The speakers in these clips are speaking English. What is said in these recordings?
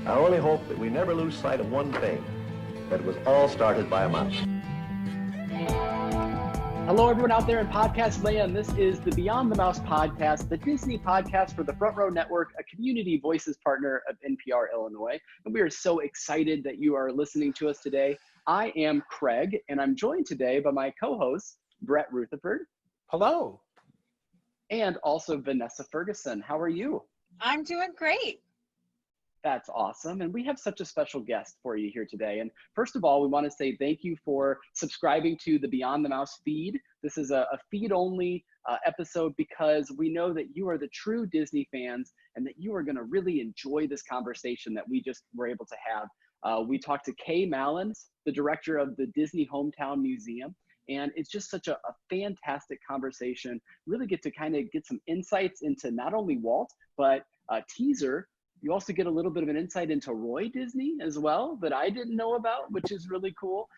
I only hope that we never lose sight of one thing, that it was all started by a mouse. Hello, everyone out there in podcast land. This is the Beyond the Mouse podcast, the Disney podcast for the Front Row Network, a community voices partner of NPR Illinois. And we are so excited that you are listening to us today. I am Craig, and I'm joined today by my co-host, Brett Rutherford. Hello. And also Vanessa Ferguson. How are you? I'm doing great. That's awesome. And we have such a special guest for you here today. And first of all, we want to say thank you for subscribing to the Beyond the Mouse feed. This is a feed-only episode because we know that you are the true Disney fans and that you are going to really enjoy this conversation that we just were able to have. We talked to Kaye Malins, the director of the Disney Hometown Museum. And it's just such a fantastic conversation. Really get to kind of get some insights into not only Walt, but teaser. You also get a little bit of an insight into Roy Disney as well that I didn't know about, which is really cool.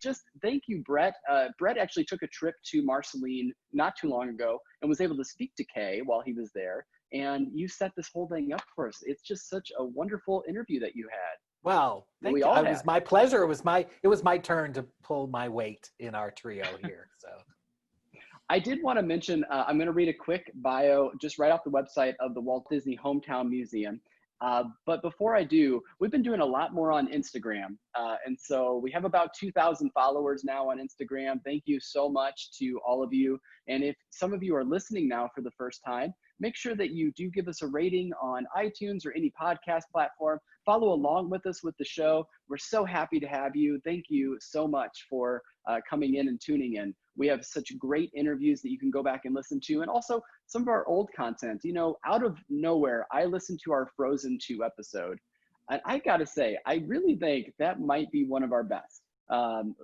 Just thank you, Brett. Brett actually took a trip to Marceline not too long ago and was able to speak to Kaye while he was there. And you set this whole thing up for us. It's just such a wonderful interview that you had. Well, thank you. It was my pleasure. It was my turn to pull my weight in our trio here. So I did want to mention, I'm going to read a quick bio just right off the website of the Walt Disney Hometown Museum. But before I do, we've been doing a lot more on Instagram. And so we have about 2,000 followers now on Instagram. Thank you so much to all of you. And if some of you are listening now for the first time, make sure that you do give us a rating on iTunes or any podcast platform. Follow along with us with the show. We're so happy to have you. Thank you so much for coming in and tuning in. We have such great interviews that you can go back and listen to, and also some of our old content. You know, out of nowhere, I listened to our Frozen 2 episode, and I gotta say, I really think that might be one of our best,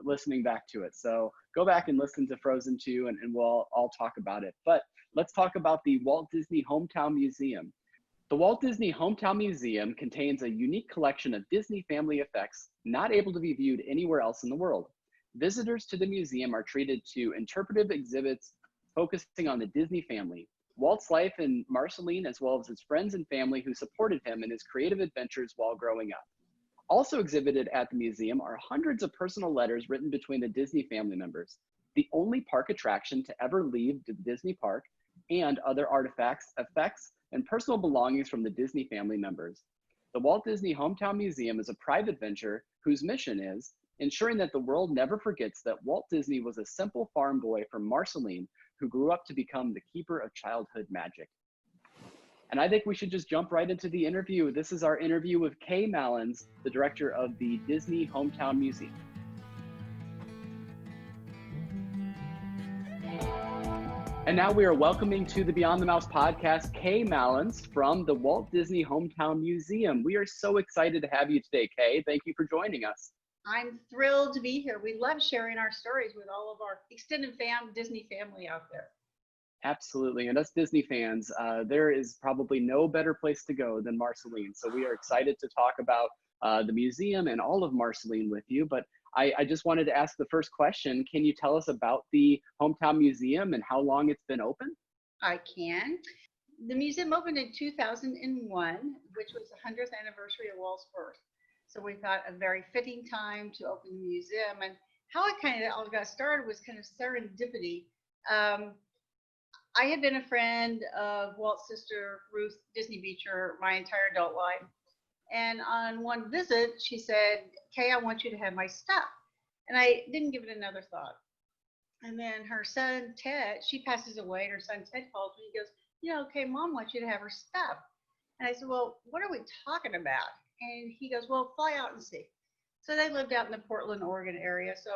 listening back to it. So go back and listen to Frozen 2, and we'll all talk about it. But let's talk about the Walt Disney Hometown Museum. The Walt Disney Hometown Museum contains a unique collection of Disney family effects not able to be viewed anywhere else in the world. Visitors to the museum are treated to interpretive exhibits focusing on the Disney family, Walt's life in Marceline, as well as his friends and family who supported him in his creative adventures while growing up. Also exhibited at the museum are hundreds of personal letters written between the Disney family members, the only park attraction to ever leave the Disney park, and other artifacts, effects, and personal belongings from the Disney family members. The Walt Disney Hometown Museum is a private venture whose mission is ensuring that the world never forgets that Walt Disney was a simple farm boy from Marceline who grew up to become the keeper of childhood magic. And I think we should just jump right into the interview. This is our interview with Kaye Malins, the director of the Disney Hometown Museum. And now we are welcoming to the Beyond the Mouse podcast, Kaye Malins from the Walt Disney Hometown Museum. We are so excited to have you today, Kaye. Thank you for joining us. I'm thrilled to be here. We love sharing our stories with all of our extended Disney family out there. Absolutely. And us Disney fans, there is probably no better place to go than Marceline. So we are excited to talk about the museum and all of Marceline with you. But I just wanted to ask the first question. Can you tell us about the Hometown Museum and how long it's been open? I can. The museum opened in 2001, which was the 100th anniversary of Walt's birth. So we thought a very fitting time to open the museum. And how it kind of all got started was kind of serendipity. I had been a friend of Walt's sister, Ruth Disney Beecher, my entire adult life. And on one visit, she said, "Kaye, I want you to have my stuff." And I didn't give it another thought. And then her son, Ted, she passes away, and her son, Ted, calls me. He goes, "Kaye, Mom wants you to have her stuff." And I said, "Well, what are we talking about?" And he goes, "Well, fly out and see." So they lived out in the Portland, Oregon area. So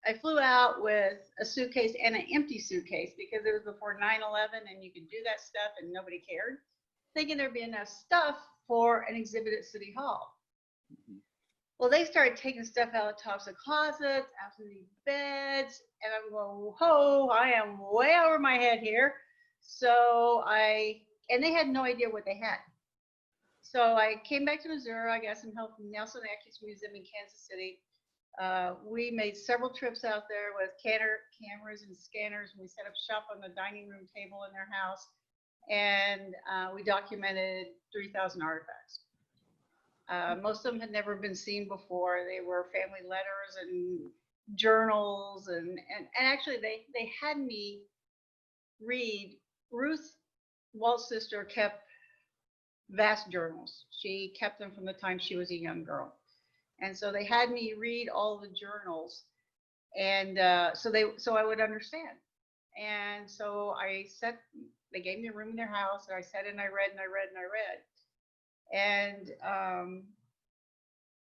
I flew out with a suitcase and an empty suitcase because it was before 9/11 and you could do that stuff and nobody cared, thinking there'd be enough stuff for an exhibit at City Hall. Mm-hmm. Well, they started taking stuff out of the tops of closets, out of the beds, and I'm going, whoa, I am way over my head here. And they had no idea what they had. So I came back to Missouri. I got some help from Nelson Atkins Museum in Kansas City. We made several trips out there with cameras and scanners, and we set up shop on the dining room table in their house, and we documented 3,000 artifacts. Most of them had never been seen before. They were family letters and journals, and actually they had me read. Ruth, Walt's sister, kept vast journals. She kept them from the time she was a young girl, and so they had me read all the journals, and so I would understand. And so they gave me a room in their house, and I sat and I read and I read and I read. And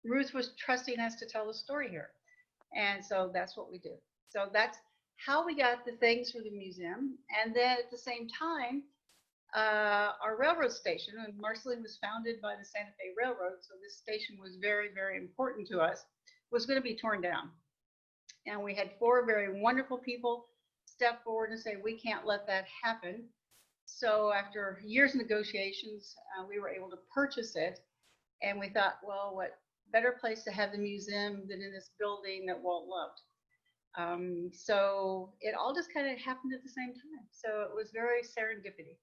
Ruth was trusting us to tell the story here. And so that's what we did. So that's how we got the things for the museum. And then at the same time, our railroad station, and Marceline was founded by the Santa Fe Railroad, so this station was very, very important to us, was going to be torn down. And we had 4 very wonderful people step forward and say, we can't let that happen. So after years of negotiations, we were able to purchase it. And we thought, well, what better place to have the museum than in this building that Walt loved. So it all just kind of happened at the same time. So it was very serendipity.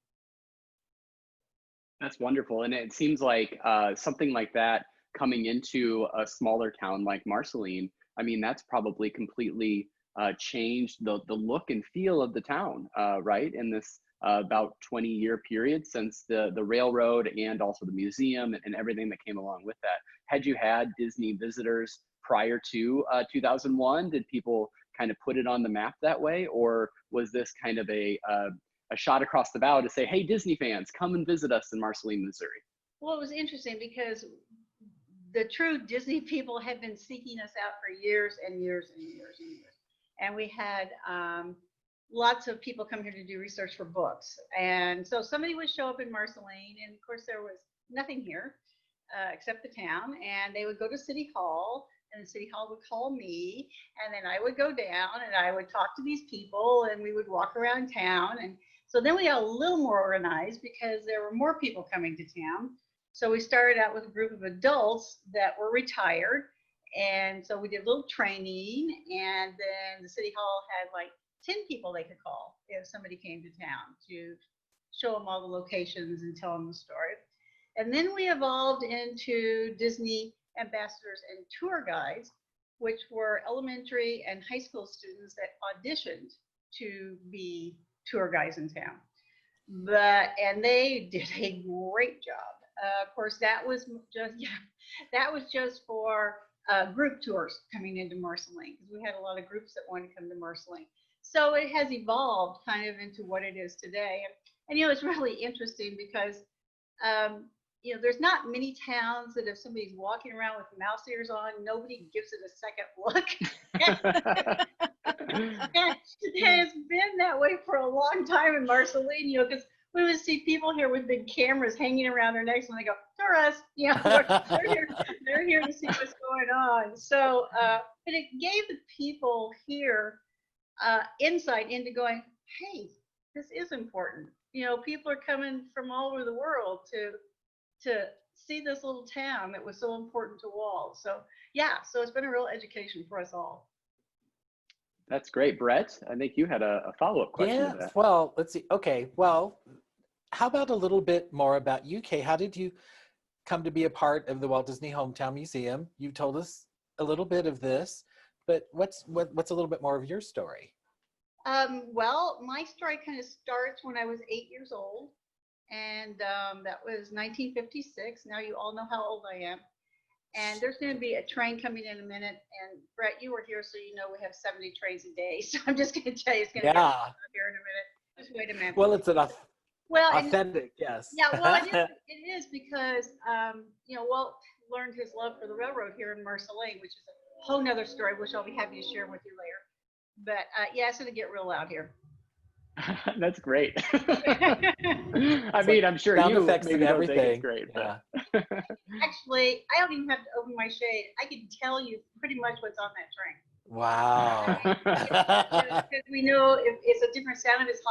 That's wonderful. And it seems like something like that coming into a smaller town like Marceline, I mean, that's probably completely changed the look and feel of the town, right? In this about 20-year period since the railroad and also the museum and everything that came along with that. Had you had Disney visitors prior to 2001? Did people kind of put it on the map that way? Or was this kind of a shot across the bow to say, hey, Disney fans, come and visit us in Marceline, Missouri? Well, it was interesting because the true Disney people had been seeking us out for years and years and years and years. And we had lots of people come here to do research for books. And so somebody would show up in Marceline, and of course there was nothing here except the town. And they would go to City Hall, and the City Hall would call me, and then I would go down and I would talk to these people, and we would walk around town. And so then we got a little more organized because there were more people coming to town. So we started out with a group of adults that were retired. And so we did a little training, and then the City Hall had like 10 people they could call if somebody came to town to show them all the locations and tell them the story. And then we evolved into Disney ambassadors and tour guides, which were elementary and high school students that auditioned to be tour guides in town. And they did a great job. Of course, that was just for group tours coming into Marceline, because we had a lot of groups that wanted to come to Marceline. So it has evolved kind of into what it is today. And you know, it's really interesting because you know, there's not many towns that if somebody's walking around with mouse ears on, nobody gives it a second look. And it's been that way for a long time in Marceline, you know, because we would see people here with big cameras hanging around their necks, and they go, tourists, you know, they're here to see what's going on. So, but it gave the people here insight into going, hey, this is important. You know, people are coming from all over the world to see this little town that was so important to Walt. So yeah, so it's been a real education for us all. That's great. Brett, I think you had a follow-up question to that. Well, let's see. Okay, well, how about a little bit more about you, Kaye? How did you come to be a part of the Walt Disney Hometown Museum? You told us a little bit of this, but what's a little bit more of your story? Well, my story kind of starts when I was 8 years old, and that was 1956. Now you all know how old I am. And there's going to be a train coming in a minute. And Brett, you were here, so you know we have 70 trains a day. So I'm just going to tell you it's going to be here in a minute. Just wait a minute. Well, it's enough. Authentic, yes. Yeah, well, it is because, you know, Walt learned his love for the railroad here in Marceline, which is a whole nother story, which I'll be happy to share with you later. But yeah, it's going to get real loud here. That's great. I mean, I'm sure you maybe don't think it's great. Yeah. Actually, I don't even have to open my shade. I can tell you pretty much what's on that train. Wow. Because we know if it's a different sound if it's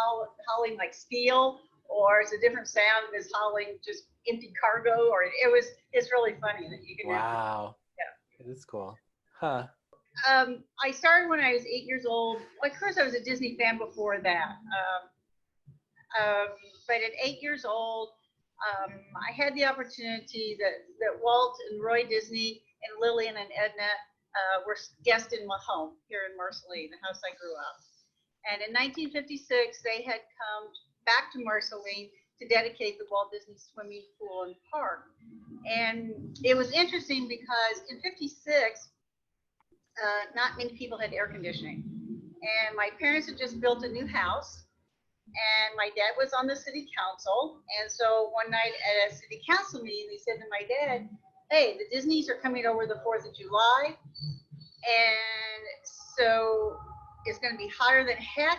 hauling like steel, or it's a different sound if it's hauling just empty cargo, or it's really funny that you can. Wow. Yeah. It is cool. Huh. I started when I was 8 years old. Of course, I was a Disney fan before that. But at 8 years old, I had the opportunity that Walt and Roy Disney and Lillian and Edna were guests in my home here in Marceline, the house I grew up. And in 1956, they had come back to Marceline to dedicate the Walt Disney swimming pool and park. And it was interesting because in 56, not many people had air conditioning. And my parents had just built a new house. And my dad was on the city council. And so one night at a city council meeting, they said to my dad, hey, the Disneys are coming over the 4th of July. And so it's going to be hotter than heck.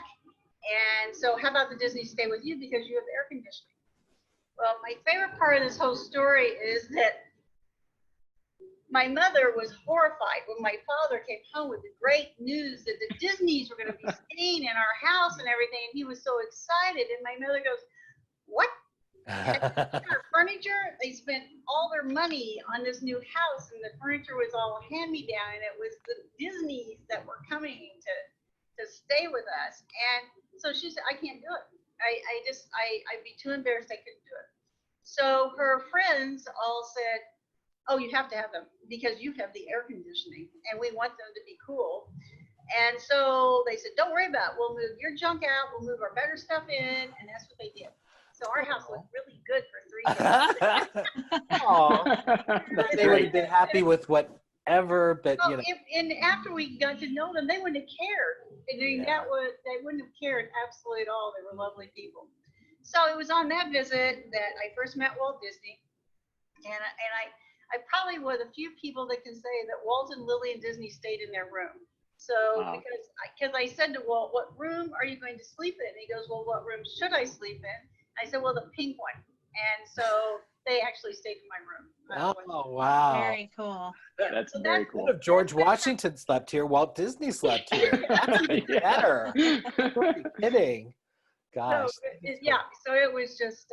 And so how about the Disney stay with you because you have air conditioning? Well, my favorite part of this whole story is that my mother was horrified when my father came home with the great news that the Disneys were going to be staying in our house and everything. And he was so excited. And my mother goes, what? Our furniture? They spent all their money on this new house and the furniture was all hand-me-down. And it was the Disneys that were coming to stay with us. And so she said, I can't do it. I'd be too embarrassed. I couldn't do it. So her friends all said, oh, you have to have them because you have the air conditioning and we want them to be cool. And so they said, don't worry about it. We'll move your junk out. We'll move our better stuff in. And that's what they did. So our house looked really good for 3 days. Aww. They would have been happy with whatever, but you know. And after we got to know them, they wouldn't have cared. I mean, they wouldn't have cared absolutely at all. They were lovely people. So it was on that visit that I first met Walt Disney. And I probably was the few people that can say that Walt and Lillian Disney stayed in their room. So because I said to Walt, what room are you going to sleep in? And he goes, well, what room should I sleep in? I said, well, the pink one. And so they actually stayed in my room. Oh, wow. Very cool. That's very cool. If George Washington slept here, Walt Disney slept here. That's even better. You're kidding. Gosh. So it was just,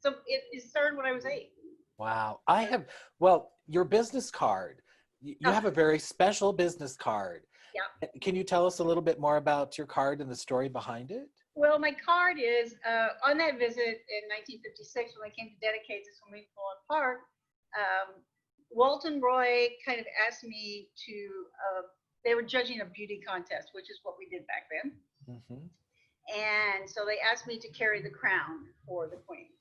So it started when I was 8. Wow. Your business card. You have a very special business card. Yeah. Can you tell us a little bit more about your card and the story behind it? Well, my card is on that visit in 1956 when I came to dedicate the swimming pool and park. Walt and Roy kind of asked me to, they were judging a beauty contest, which is what we did back then. Mm-hmm. And so they asked me to carry the crown for the queen.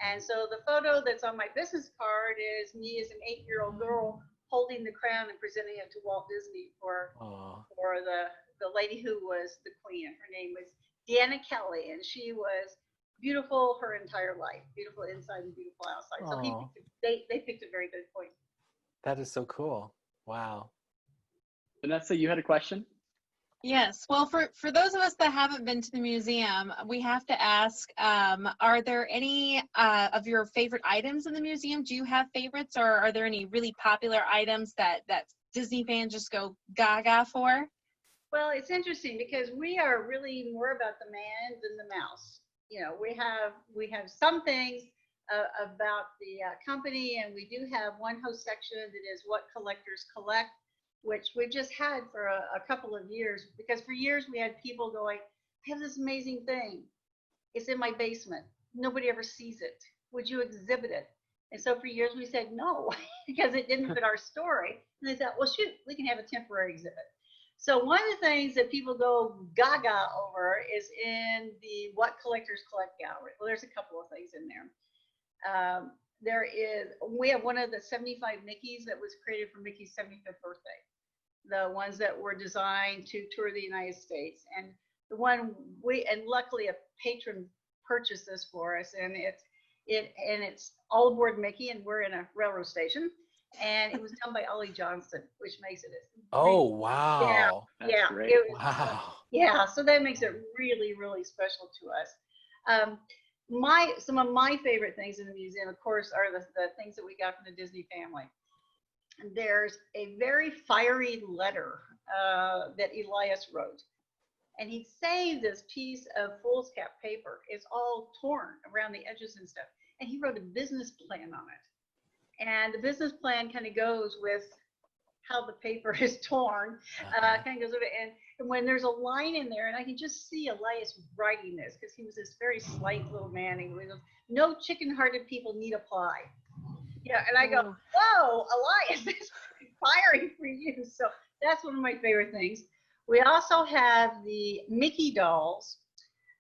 And so the photo that's on my business card is me as an 8-year-old girl holding the crown and presenting it to Walt Disney for the lady who was the queen. Her name was Deanna Kelly, and she was beautiful her entire life, beautiful inside and beautiful outside. So they picked a very good point. That is so cool. Wow. Vanessa, you had a question? Yes. Well, for those of us that haven't been to the museum, we have to ask, are there any of your favorite items in the museum? Do you have favorites, or are there any really popular items that Disney fans just go gaga for? Well, it's interesting because we are really more about the man than the mouse. You know, we have some things about the company, and we do have one whole section that is what collectors collect, which we've just had for a couple of years, because for years we had people going, I have this amazing thing. It's in my basement. Nobody ever sees it. Would you exhibit it? And so for years we said no, because it didn't fit our story. And they thought, well, shoot, we can have a temporary exhibit. So one of the things that people go gaga over is in the What Collectors Collect gallery. Well, there's a couple of things in there. We have one of the 75 Mickeys that was created for Mickey's 75th birthday. The ones that were designed to tour the United States. And the one and luckily a patron purchased this for us, and it's all aboard Mickey, and we're in a railroad station. And it was done by Ollie Johnston, which makes it. Oh, wow. That's great. Wow. Yeah, so that makes it really, really special to us. Some of my favorite things in the museum, of course, are the things that we got from the Disney family. There's a very fiery letter that Elias wrote. And he saved this piece of foolscap paper. It's all torn around the edges and stuff. And he wrote a business plan on it. And the business plan kind of goes with how the paper is torn, kind of goes with it. And when there's a line in there, and I can just see Elias writing this because he was this very slight little man. And he goes, "No chicken-hearted people need apply." Yeah, and I go, Ooh. "Whoa, Elias, this is firing for you." So that's one of my favorite things. We also have the Mickey dolls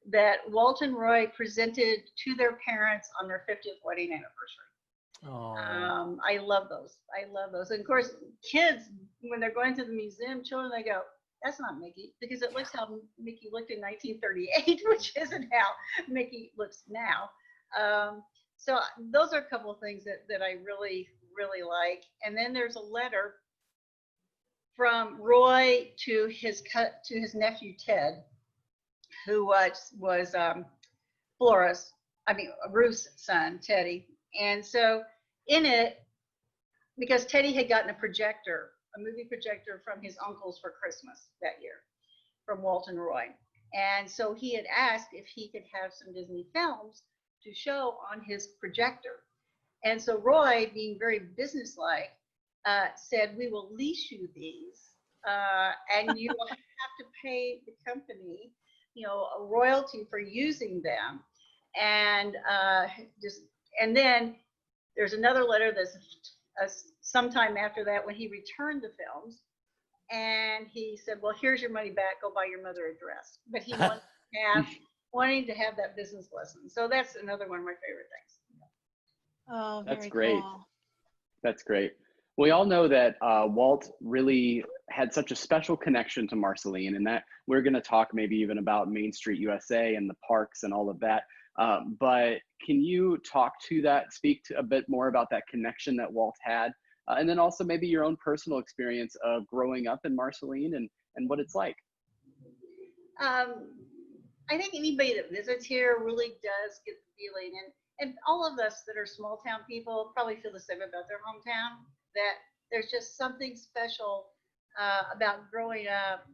that Walt and Roy presented to their parents on their 50th wedding anniversary. Oh, I love those. I love those. And of course, kids, when they're going to the museum, children, they go, "That's not Mickey," because it looks how Mickey looked in 1938, which isn't how Mickey looks now. So those are a couple of things that I really, really like. And then there's a letter from Roy to his nephew Ted, who was Ruth's son, Teddy. And so in it, because Teddy had gotten a movie projector from his uncles for Christmas that year, from Walt and Roy. And so he had asked if he could have some Disney films to show on his projector. And so Roy, being very businesslike, said, "We will lease you these, and you will have to pay the company, a royalty for using them." And and then there's another letter that's sometime after that when he returned the films, and he said, "Well, here's your money back. Go buy your mother a dress." But he wanting to have that business lesson. So that's another one of my favorite things. Oh, That's very great. cool. That's great. We all know that Walt really had such a special connection to Marceline, and that we're going to talk maybe even about Main Street USA and the parks and all of that. But can you speak to a bit more about that connection that Walt had, and then also maybe your own personal experience of growing up in Marceline and what it's like? I think anybody that visits here really does get the feeling, and all of us that are small town people probably feel the same about their hometown, that there's just something special about growing up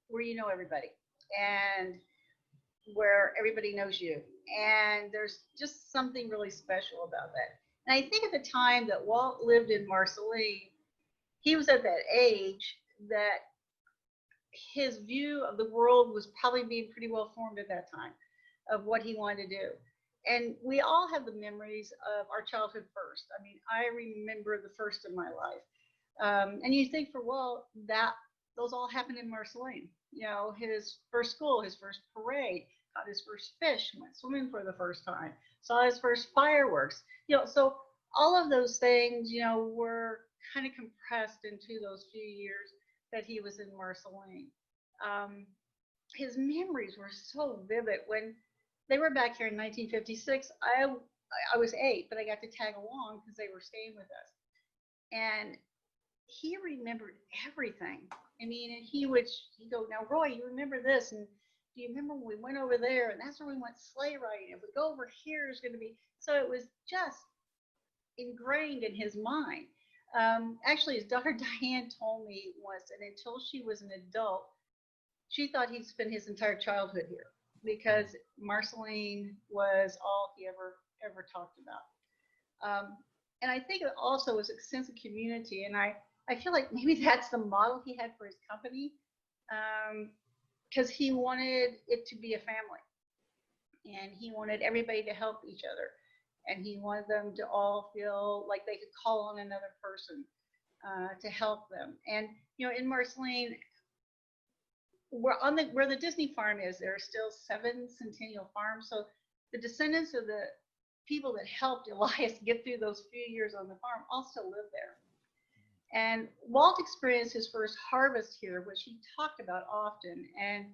where you know everybody and where everybody knows you. And there's just something really special about that. And I think at the time that Walt lived in Marceline, he was at that age that his view of the world was probably being pretty well formed at that time of what he wanted to do. And we all have the memories of our childhood first. I mean, I remember the first of my life. And you think for Walt, that those all happened in Marceline. His first school, his first parade, caught his first fish, went swimming for the first time, saw his first fireworks. So all of those things, were kind of compressed into those few years that he was in Marceline. His memories were so vivid. When they were back here in 1956, I was 8, but I got to tag along because they were staying with us. And he remembered everything. I mean, and he'd go, "Now, Roy, you remember this? And do you remember when we went over there? And that's where we went sleigh riding. If we go over here, is going to be." So it was just ingrained in his mind. Actually, his daughter Diane told me once, and until she was an adult, she thought he'd spent his entire childhood here because Marceline was all he ever talked about. And I think it also was a sense of community. And I feel like maybe that's the model he had for his company, because he wanted it to be a family. And he wanted everybody to help each other. And he wanted them to all feel like they could call on another person to help them. And, in Marceline, where the Disney farm is, there are still 7 Centennial farms. So the descendants of the people that helped Elias get through those few years on the farm all still live there. And Walt experienced his first harvest here, which he talked about often. And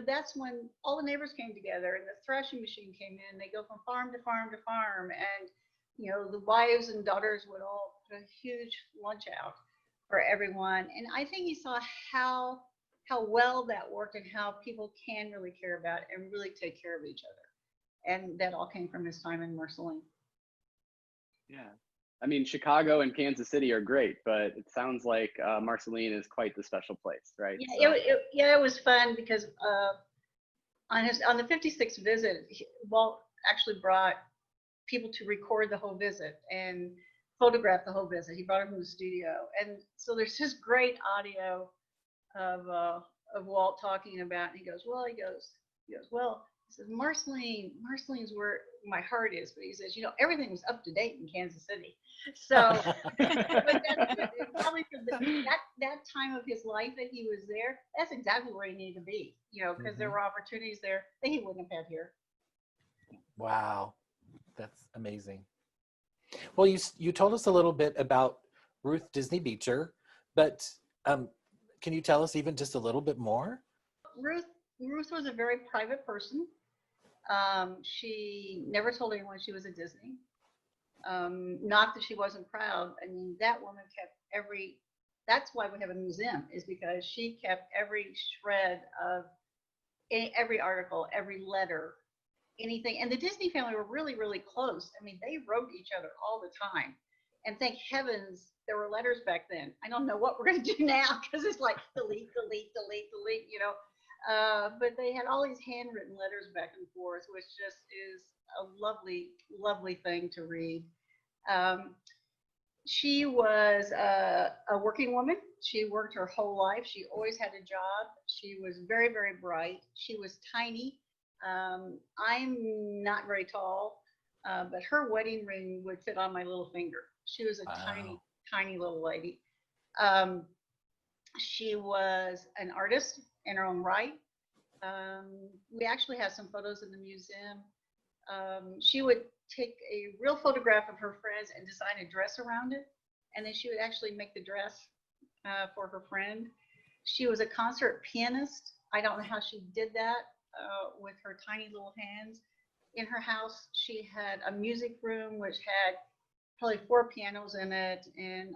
that's when all the neighbors came together and the threshing machine came in. They go from farm to farm to farm, and the wives and daughters would all put a huge lunch out for everyone. And I think he saw how well that worked and how people can really care about and really take care of each other. And that all came from his time in Marceline. Yeah. I mean, Chicago and Kansas City are great, but it sounds like Marceline is quite the special place, right? Yeah, it was fun because on the 56th visit, Walt actually brought people to record the whole visit and photograph the whole visit. He brought them from the studio, and so there's just great audio of Walt talking about, and he goes, well, he says, Marceline's where my heart is, but he says, everything was up to date in Kansas City. So, but probably for that time of his life that he was there, that's exactly where he needed to be, because there were opportunities there that he wouldn't have had here. Wow, that's amazing. Well, you told us a little bit about Ruth Disney Beecher, but can you tell us even just a little bit more? Ruth was a very private person. She never told anyone she was a Disney. Not that she wasn't proud. I mean, that woman kept that's why we have a museum, is because she kept every shred of every article, every letter, anything. And the Disney family were really, really close. I mean, they wrote each other all the time. And thank heavens there were letters back then. I don't know what we're going to do now, because it's like delete, but they had all these handwritten letters back and forth, which just is a lovely, lovely thing to read. She was a working woman. She worked her whole life. She always had a job. She was very, very bright. She was tiny. I'm not very tall, but her wedding ring would fit on my little finger. She was a tiny, tiny little lady. She was an artist in her own right. We actually have some photos in the museum. She would take a real photograph of her friends and design a dress around it. And then she would actually make the dress for her friend. She was a concert pianist. I don't know how she did that with her tiny little hands. In her house, she had a music room which had probably 4 pianos in it and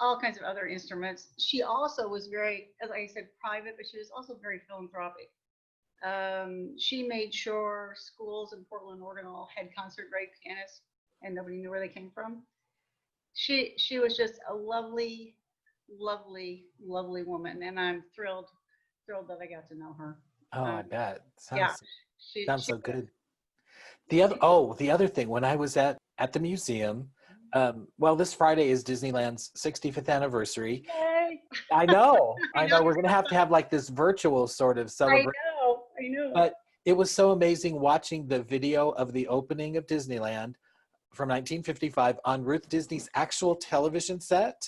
all kinds of other instruments. She also was very, as I said, private, but she was also very philanthropic. She made sure schools in Portland, Oregon all had concert-grade pianists, and nobody knew where they came from. She was just a lovely, lovely, lovely woman, and I'm thrilled that I got to know her. Oh, I bet. Sounds So good. The other thing, when I was at the museum, this Friday is Disneyland's 65th anniversary. Yay! I know. We're going to have like this virtual sort of celebration. I know. But it was so amazing watching the video of the opening of Disneyland from 1955 on Ruth Disney's actual television set.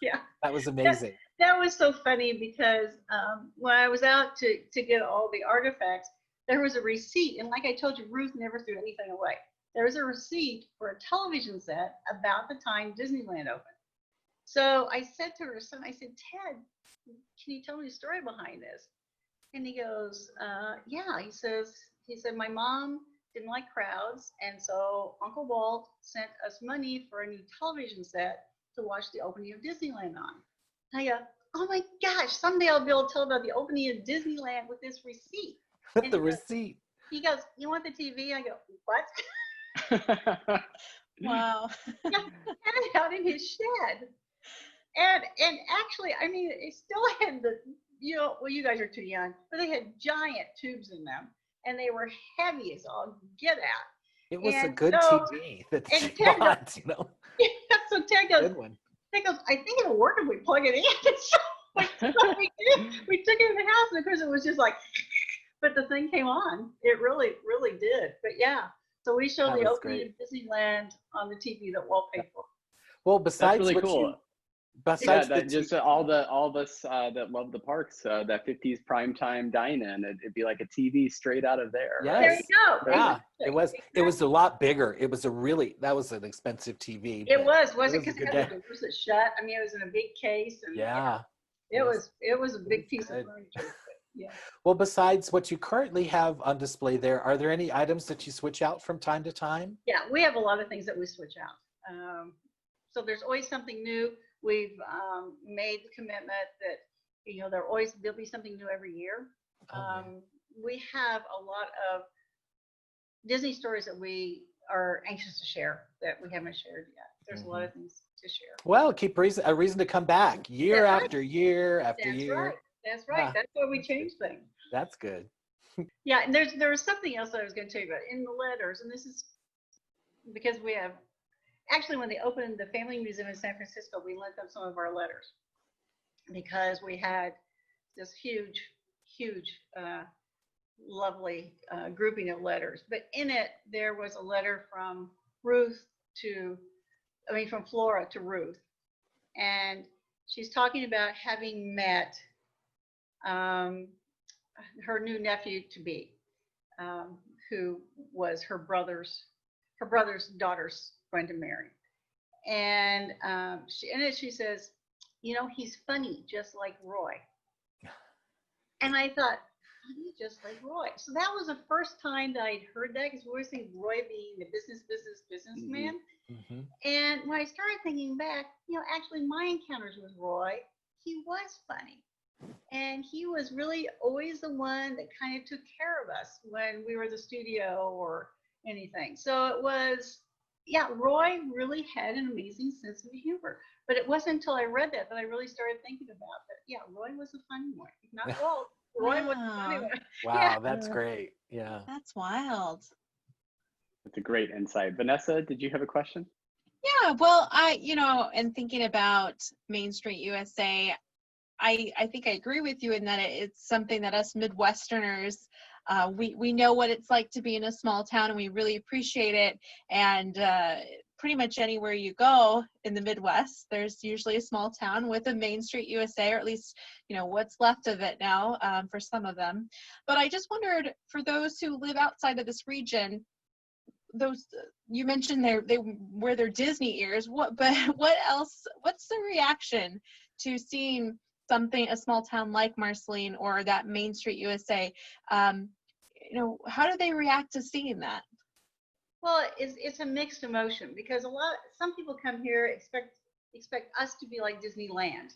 Yeah. That was amazing. That was so funny because when I was out to get all the artifacts, there was a receipt. And like I told you, Ruth never threw anything away. There was a receipt for a television set about the time Disneyland opened. So I said to her son, I said, Ted, can you tell me the story behind this? And he goes, yeah. He said, my mom didn't like crowds. And so Uncle Walt sent us money for a new television set to watch the opening of Disneyland on. I go, oh my gosh, someday I'll be able to tell about the opening of Disneyland with this receipt. With the receipt. He goes, you want the TV? I go, what? Wow. Yeah, had it out in his shed. And actually, I mean, it still had you guys are too young, but they had giant tubes in them, and they were heavy as all get out. It was a good TV that she bought, Yeah, so Ted goes, I think it'll work if we plug it in. So we did. We took it in the house, and of course it was just like, but the thing came on. It really, really did. But yeah, so we showed the opening of Disneyland on the TV that Walt paid for. Well, besides That's really cool. Besides just all of us that love the parks, that 50s primetime dine-in, it'd be like a TV straight out of there. Yes. Right? There you go. Yeah, it was a lot bigger. That was an expensive TV. It was it? Because it had the doors that shut. I mean, it was in a big case. And it was a big piece of furniture. Yeah. Well, besides what you currently have on display there, are there any items that you switch out from time to time? Yeah, we have a lot of things that we switch out. So there's always something new. We've made the commitment that there'll be something new every year. We have a lot of Disney stories that we are anxious to share that we haven't shared yet. There's a lot of things to share. Well, keep a reason to come back year after year after year. That's right. Yeah. That's why we change things. That's good. Yeah, and there was something else I was going to tell you about in the letters, and this is because we have. Actually, when they opened the Family Museum in San Francisco, we lent them some of our letters. because we had this huge, lovely grouping of letters. But in it, there was a letter from Ruth to, from Flora to Ruth. And she's talking about having met her new nephew to be, who was her brother's daughter's going to marry. And she says, he's funny, just like Roy. And I thought, funny, just like Roy. So that was the first time that I'd heard that, because we always think Roy being the businessman. Mm-hmm. And when I started thinking back, actually my encounters with Roy, he was funny. And he was really always the one that kind of took care of us when we were at the studio or anything. So it was, Roy really had an amazing sense of humor. But it wasn't until I read that I really started thinking about that. Yeah, Roy was a funny one. Not Walt. Roy was a funny one. Wow, that's great. Yeah. That's wild. That's a great insight. Vanessa, did you have a question? Yeah, well, and thinking about Main Street USA, I think I agree with you in that it's something that us Midwesterners, we know what it's like to be in a small town, and we really appreciate it. And pretty much anywhere you go in the Midwest, there's usually a small town with a Main Street USA, or at least, what's left of it now for some of them. But I just wondered, for those who live outside of this region, those you mentioned they wear their Disney ears. What else? What's the reaction to seeing a small town like Marceline or that Main Street USA? How do they react to seeing that? Well, it's a mixed emotion, because some people come here expect us to be like Disneyland,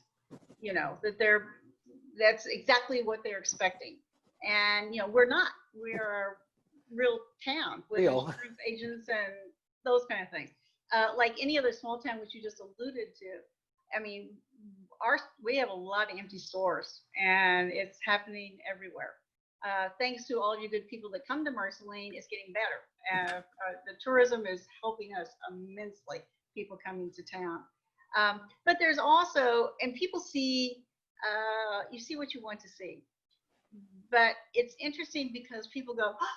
that's exactly what they're expecting. And we're not. We're a real town with insurance agents and those kind of things. Like any other small town, which you just alluded to. We have a lot of empty stores, and it's happening everywhere. Thanks to all you good people that come to Marceline, it's getting better. The tourism is helping us immensely, people coming to town. But there's also, and people see, you see what you want to see. But it's interesting because people go, oh,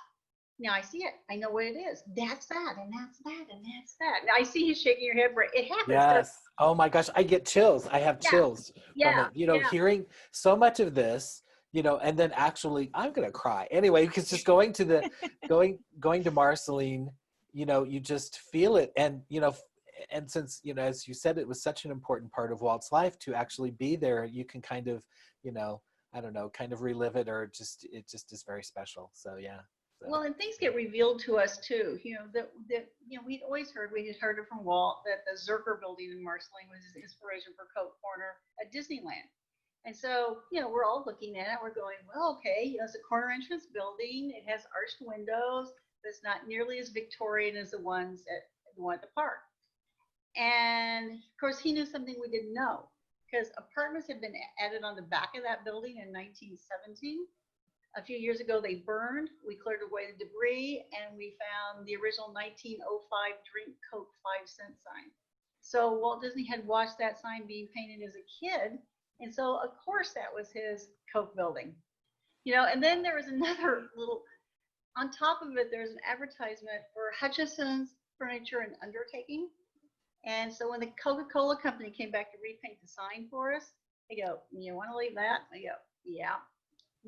now I see it. I know what it is. That's that, and that's that, and that's that. Now I see you shaking your head, but it happens. Yes. Oh my gosh, I get chills. I have chills from it. Hearing so much of this, and then actually, I'm gonna cry anyway, because just going to going to Marceline, you just feel it, and and since as you said, it was such an important part of Walt's life to actually be there. You can kind of, I don't know, kind of relive it, or it just is very special. So yeah. So. Well, and things get revealed to us too. We'd always heard, we had heard it from Walt, that the Zerker building in Marceline was his inspiration for Coke Corner at Disneyland. And so, we're all looking at it. We're going, well, okay, it's a corner entrance building. It has arched windows, but it's not nearly as Victorian as the one at the park. And of course, he knew something we didn't know, because apartments had been added on the back of that building in 1917. A few years ago, they burned. We cleared away the debris, and we found the original 1905 drink Coke 5-cent sign. So Walt Disney had watched that sign being painted as a kid, and so of course that was his Coke building. And then there was another little, on top of it, there's an advertisement for Hutchison's Furniture and Undertaking. And so when the Coca-Cola company came back to repaint the sign for us, they go, you want to leave that? I go, yeah.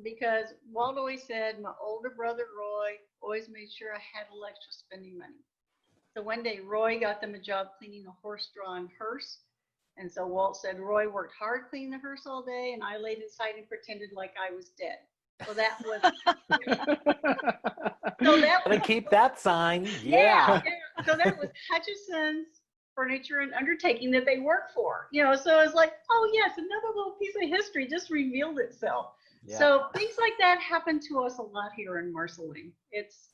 Because Walt always said, my older brother Roy always made sure I had a little extra spending money. So one day Roy got them a job cleaning a horse-drawn hearse. And so Walt said, Roy worked hard cleaning the hearse all day, and I laid inside and pretended like I was dead. So that was Gonna keep that sign. Yeah. So that was Hutchison's Furniture and Undertaking that they worked for. So it's like, oh yes, another little piece of history just revealed itself. Yeah. So things like that happen to us a lot here in Marceline. It's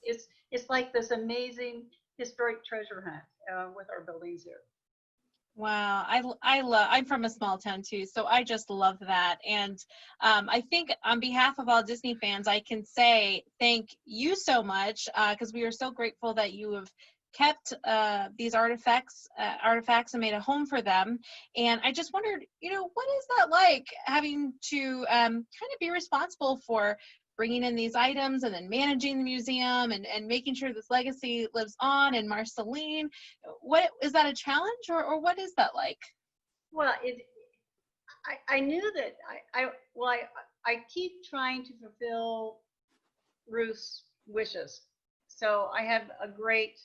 like this amazing historic treasure hunt with our buildings here. Wow, I'm from a small town too, so I just love that. And I think on behalf of all Disney fans, I can say thank you so much, because we are so grateful that you have kept these artifacts and made a home for them. And I just wondered, what is that like, having to kind of be responsible for bringing in these items and then managing the museum and making sure this legacy lives on? And Marceline, what is that, a challenge, or what is that like? Well, I knew that I keep trying to fulfill Ruth's wishes. So I have a great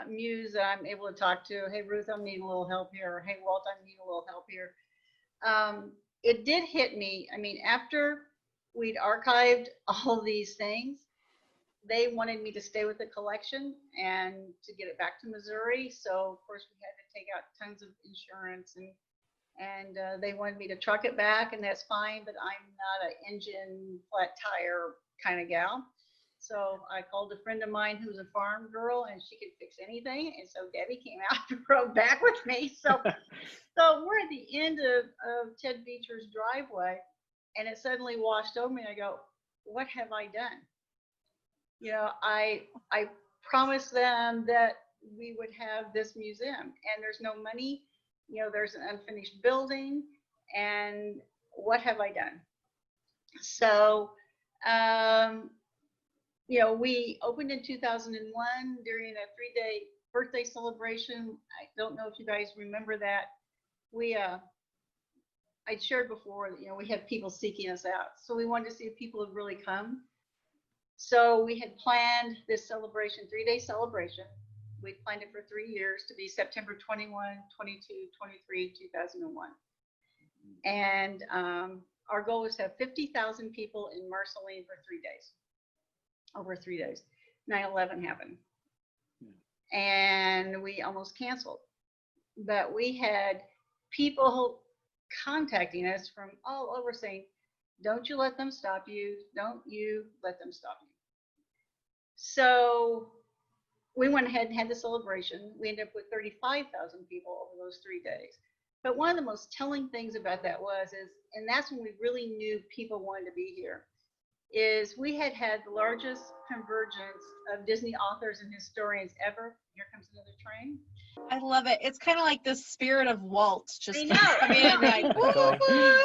muse that I'm able to talk to. Hey, Ruth, I'm needing a little help here. Or, hey, Walt, I'm needing a little help here. It did hit me. I mean, after we'd archived all these things, they wanted me to stay with the collection and to get it back to Missouri. So of course we had to take out tons of insurance, and they wanted me to truck it back, and that's fine, but I'm not an engine, flat tire kind of gal. So I called a friend of mine who's a farm girl, and she could fix anything. And so Debbie came out and rode back with me. So we're at the end of Ted Beecher's driveway, and it suddenly washed over me. I go, what have I done? I promised them that we would have this museum, and there's no money. There's an unfinished building, and what have I done? So, we opened in 2001 during a 3-day birthday celebration. I don't know if you guys remember that. I shared before that, we had people seeking us out. So we wanted to see if people would really come. So we had planned this celebration, 3-day celebration. We planned it for 3 years to be September 21, 22, 23, 2001. And our goal was to have 50,000 people in Marceline for 3 days, over 3 days. 9/11 happened. And we almost canceled. But we had people contacting us from all over saying, don't you let them stop you. Don't you let them stop you. So we went ahead and had the celebration. We ended up with 35,000 people over those 3 days. But one of the most telling things about that and that's when we really knew people wanted to be here, is we had the largest convergence of Disney authors and historians ever. Here comes another train. I love it. It's kind of like the spirit of Walt just I know. come in like, woo, woo.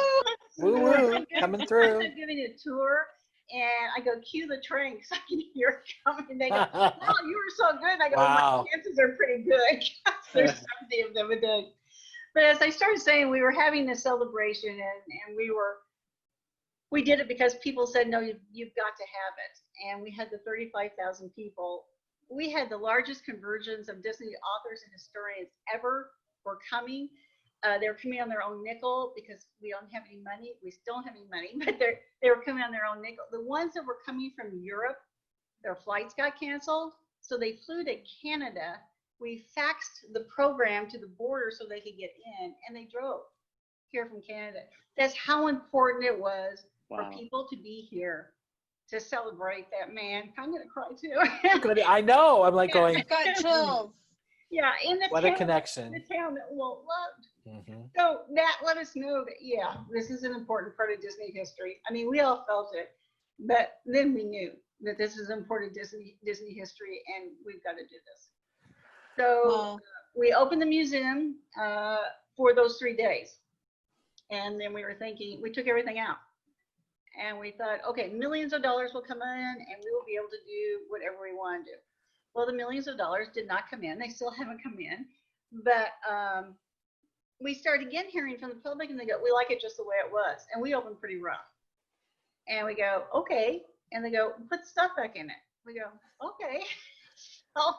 Woo woo, coming through. I'm giving a tour, and I go, cue the train because I can hear it coming. And they go, wow, you were so good. And I go, Wow. my chances are pretty good. There's 70 of them a day. But as I started saying, we were having this celebration, and we did it because people said, no, you've got to have it. And we had the 35,000 people. We had the largest convergence of Disney authors and historians ever were coming. They were coming on their own nickel because we don't have any money. We still don't have any money, but they were coming on their own nickel. The ones that were coming from Europe, their flights got canceled. So they flew to Canada. We faxed the program to the border so they could get in, and they drove here from Canada. That's how important it was for people to be here to celebrate that man. I'm going to cry too. I know. I'm like going. I've got chills. Yeah, in the What town, a connection. the town that Walt loved. Mm-hmm. So that let us know that, yeah, this is an important part of Disney history. I mean, we all felt it, but then we knew that this is important Disney history, and we've got to do this. So we opened the museum for those 3 days. And then we were thinking, we took everything out. And we thought, okay, millions of dollars will come in, and we will be able to do whatever we want to do. Well, the millions of dollars did not come in. They still haven't come in. But we started again hearing from the public, and they go, we like it just the way it was. And we opened pretty rough. And we go, okay. And they go, put stuff back in it. We go, okay. So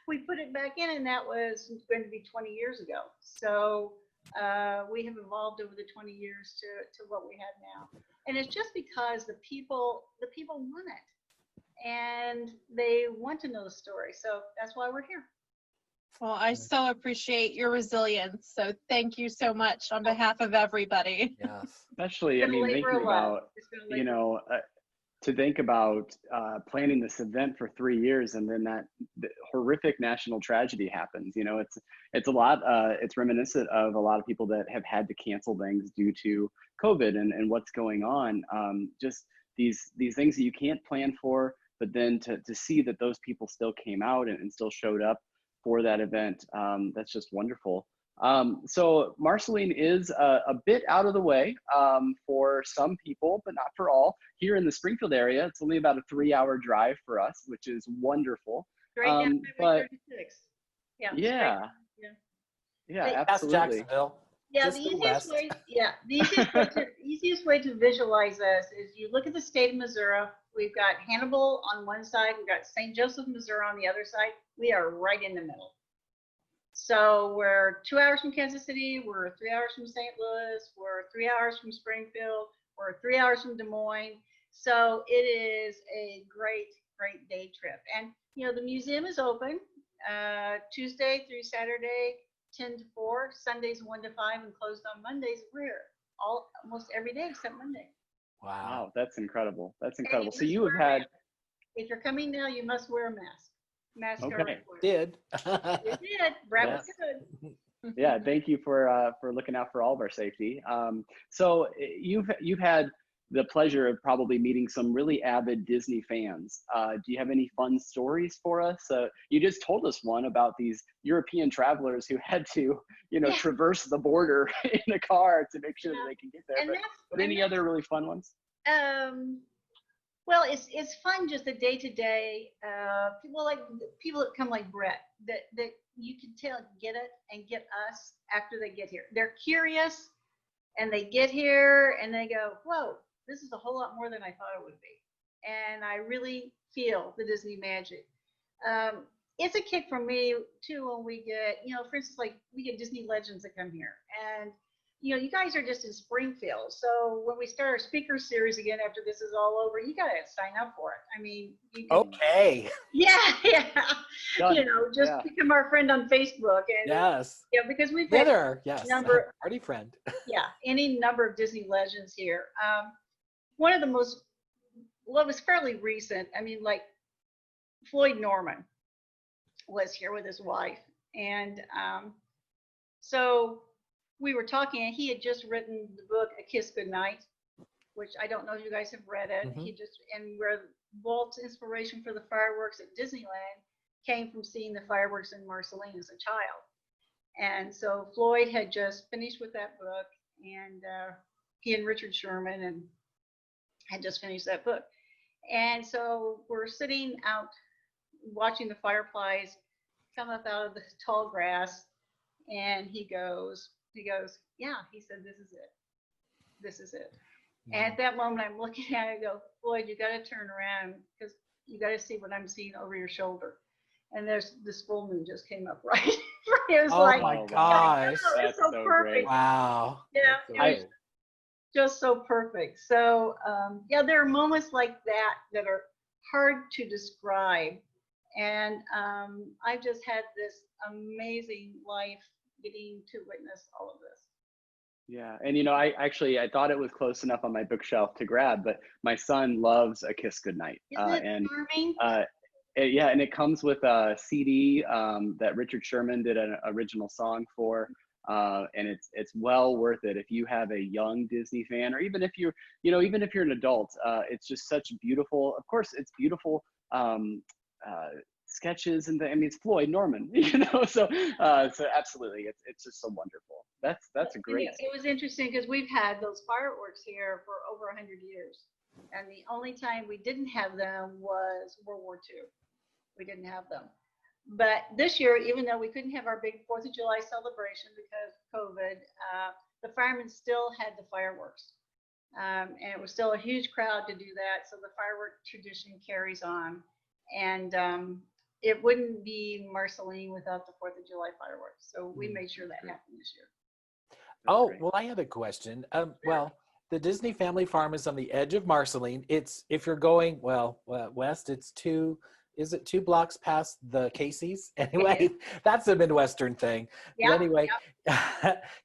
we put it back in, and that was going to be 20 years ago. So we have evolved over the 20 years to what we have now. And it's just because the people want it, and they want to know the story. So that's why we're here. Well, I so appreciate your resilience. So thank you so much on behalf of everybody. Yes. Especially, I mean, thinking about, to think about planning this event for 3 years, and then the horrific national tragedy happens. You know, it's a lot. It's reminiscent of a lot of people that have had to cancel things due to COVID and what's going on. Just these things that you can't plan for. but then to see that those people still came out and still showed up for that event, that's just wonderful. So Marceline is a bit out of the way for some people, but not for all. Here in the Springfield area, it's only about a 3-hour drive for us, which is wonderful. Straight down Highway 36. Yeah. Yeah, straight- yeah. yeah, Hey, Past absolutely. Jacksonville. Yeah, Just the to the easiest west. way, yeah, the easiest way to visualize us is you look at the state of Missouri. We've got Hannibal on one side, we've got St. Joseph, Missouri on the other side. We are right in the middle. So we're 2 hours from Kansas City, we're 3 hours from St. Louis, we're 3 hours from Springfield, we're 3 hours from Des Moines. So it is a great, great day trip. And you know, the museum is open Tuesday through Saturday, 10 to 4, Sundays 1 to 5, and closed on Mondays. We're almost every day except Monday. Wow. Wow, that's incredible. That's And incredible. you So must you have wear a had, mask. If you're coming now, you must wear a mask. Mask are Okay. required. Did. You did. Brett was Yes. good. yeah, thank you for looking out for all of our safety. So you've had the pleasure of probably meeting some really avid Disney fans. Do you have any fun stories for us? You just told us one about these European travelers who had to, Yeah. traverse the border in a car to make sure that Yeah. they can get there. And But any other really fun ones? Well, it's fun just the day to day. People that come like Brett that you can tell get it and get us after they get here. They're curious and they get here and they go, whoa, this is a whole lot more than I thought it would be. And I really feel the Disney magic. It's a kick for me too when we get, for instance, like we get Disney legends that come here, and you guys are just in Springfield. So when we start our speaker series again after this is all over, you gotta sign up for it. I mean, you can, Okay. yeah, Done. just Yeah. become our friend on Facebook, and Yes. because we've had Twitter. Yes. number- Party friend. any number of Disney legends here. One of the most, well, it was fairly recent. I mean, like Floyd Norman was here with his wife, and so we were talking, and he had just written the book A Kiss Goodnight, which I don't know if you guys have read it. Mhm. And where Walt's inspiration for the fireworks at Disneyland came from seeing the fireworks in Marceline as a child. And so Floyd had just finished with that book, and he and Richard Sherman and had just finished that book. And so we're sitting out watching the fireflies come up out of the tall grass, and he goes, yeah, he said, this is it. This is it. And at that moment, I'm looking at it and go, Floyd, you got to turn around because you got to see what I'm seeing over your shoulder. And there's this full moon just came up right. It was Oh like, my wow. gosh. oh, That's it's so so perfect. great. Wow. Yeah, That's so I- good. just so perfect. So there are moments like that are hard to describe. And I've just had this amazing life getting to witness all of this. Yeah, and I thought it was close enough on my bookshelf to grab, but my son loves A Kiss Goodnight. Isn't it And charming? and it comes with a CD that Richard Sherman did an original song for, and it's well worth it if you have a young Disney fan, or even if you're an adult. It's just such beautiful. Of course, it's beautiful sketches, and I mean, it's Floyd Norman, So absolutely, it's just so wonderful. That's a great. It was interesting because we've had those fireworks here for over 100 years, and the only time we didn't have them was World War II. We didn't have them. But this year, even though we couldn't have our big 4th of July celebration because of COVID, the firemen still had the fireworks. And it was still a huge crowd to do that. So the firework tradition carries on. And it wouldn't be Marceline without the 4th of July fireworks. So we made sure that happened this year. Oh, great. well, I had a question. Well, the Disney Family Farm is on the edge of Marceline. It's, if you're going, west, it's 2 blocks past the Casey's? Anyway, that's a Midwestern thing. Yeah, But anyway,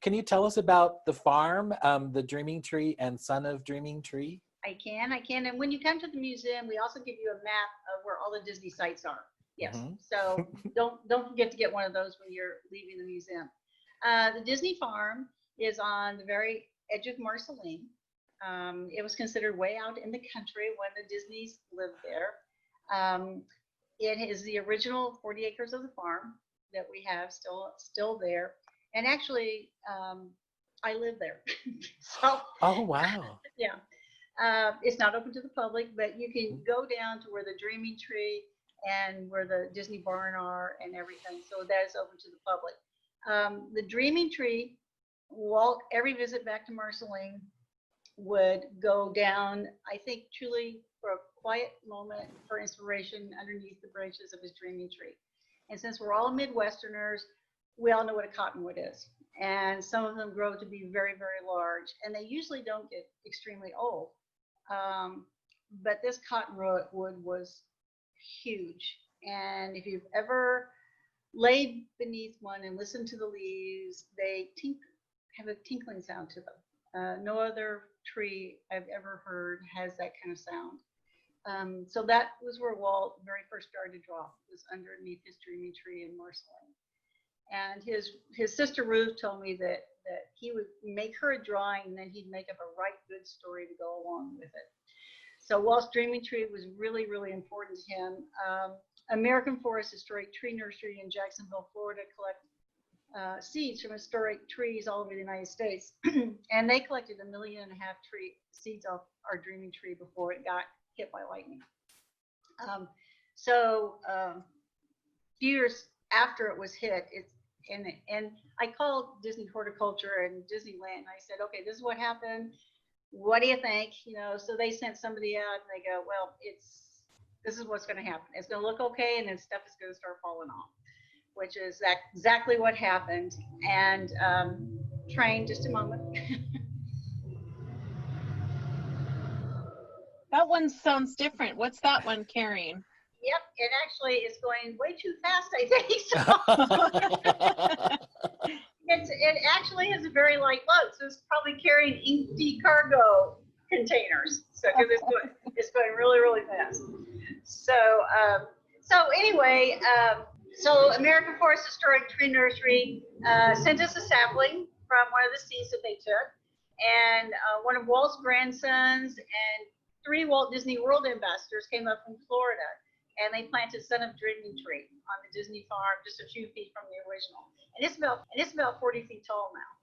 can you tell us about the farm, the Dreaming Tree and Son of Dreaming Tree? I can. And when you come to the museum, we also give you a map of where all the Disney sites are. Yes. Mhm. So don't forget to get one of those when you're leaving the museum. The Disney farm is on the very edge of Marceline. It was considered way out in the country when the Disneys lived there. Um, it is the original 40 acres of the farm that we have still there. And actually, I live there. So, Oh, wow. yeah. It's not open to the public, but you can go down to where the Dreaming Tree and where the Disney Barn are and everything. So that is open to the public. The Dreaming Tree, Walt, every visit back to Marceline would go down, I think, truly for a quiet moment for inspiration underneath the branches of his Dreaming Tree. And since we're all Midwesterners, we all know what a cottonwood is. And some of them grow to be very, very large. And they usually don't get extremely old. But this cottonwood was huge. And if you've ever laid beneath one and listened to the leaves, they have a tinkling sound to them. No other tree I've ever heard has that kind of sound. So that was where Walt very first started to draw, was underneath his Dreaming Tree in Marceline. And his sister Ruth told me that he would make her a drawing and then he'd make up a right good story to go along with it. So Walt's Dreaming Tree was really, really important to him. American Forest Historic Tree Nursery in Jacksonville, Florida collect seeds from historic trees all over the United States. And they collected 1.5 million seeds off our Dreaming Tree before it got hit by lightning. A few years after it was hit, and I called Disney Horticulture and Disneyland, and I said, okay, this is what happened. What do you think? So they sent somebody out and they go, well, this is what's going to happen. It's going to look okay, and then stuff is going to start falling off, which is exactly what happened. And train, just a moment. That one sounds different. What's that one carrying? Yep, it actually is going way too fast, I think. So it actually has a very light load, so it's probably carrying empty cargo containers. So because it's going really, really fast. So anyway, so American Forest Historic Tree Nursery sent us a sapling from one of the seeds that they took, and one of Walt's grandsons and 3 Walt Disney World ambassadors came up from Florida. And they planted Son of Dreaming Tree on the Disney farm, just a few feet from the original. And it's about 40 feet tall now.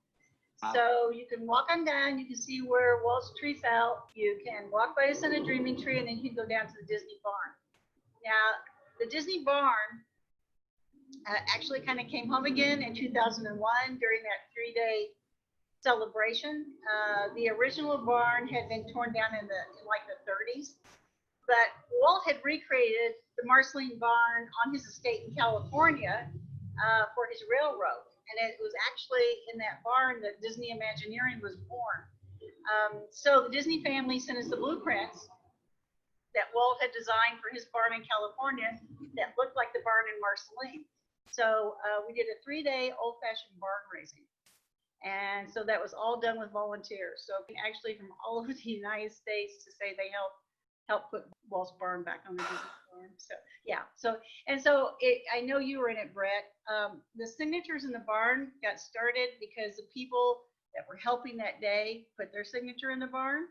Wow. So you can walk on down, you can see where Walt's tree fell. You can walk by the Son of Dreaming Tree, and then you can go down to the Disney barn. Now, the Disney barn actually kind of came home again in 2001 during that 3-day celebration. The original barn had been torn down in the 30s. But Walt had recreated the Marceline barn on his estate in California for his railroad. And it was actually in that barn that Disney Imagineering was born. So the Disney family sent us the blueprints that Walt had designed for his barn in California that looked like the barn in Marceline. So we did a 3-day old-fashioned barn raising. And so that was all done with volunteers. So actually from all over the United States to say they helped put Walt's barn back on the Disney farm. So yeah, I know you were in it, Brett. The signatures in the barn got started because the people that were helping that day put their signature in the barn.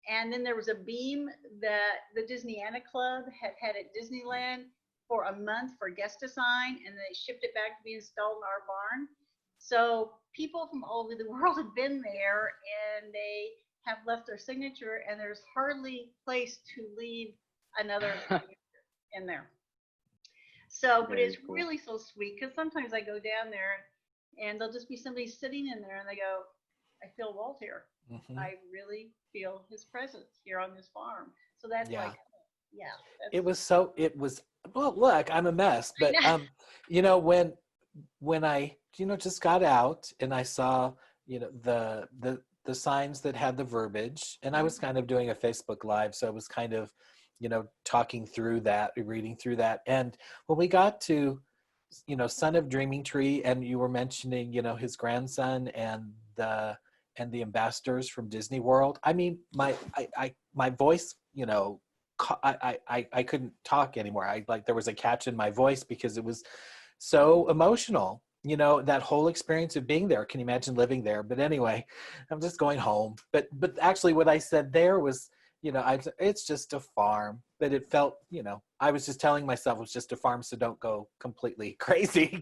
And then there was a beam that the Disneyana Club had at Disneyland for a month for guests to sign, and they shipped it back to be installed in our barn. So people from all over the world have been there, and they have left their signature, and there's hardly place to leave another signature in there. So, but it's cool. Really so sweet, because sometimes I go down there and there'll just be somebody sitting in there and they go, I feel Walt here. Mm-hmm. I really feel his presence here on this farm. So that's like, well, look, I'm a mess, but when I just got out and I saw the signs that had the verbiage, and I was kind of doing a Facebook Live, so I was kind of, talking through that, reading through that. And when we got to, Son of Dreaming Tree, and you were mentioning, his grandson and the ambassadors from Disney World, I mean, my voice, I couldn't talk anymore. There was a catch in my voice because it was so emotional. That whole experience of being there. Can you imagine living there? But anyway, I'm just going home. But actually what I said there was, it's just a farm, but it felt, I was just telling myself it was just a farm, so don't go completely crazy,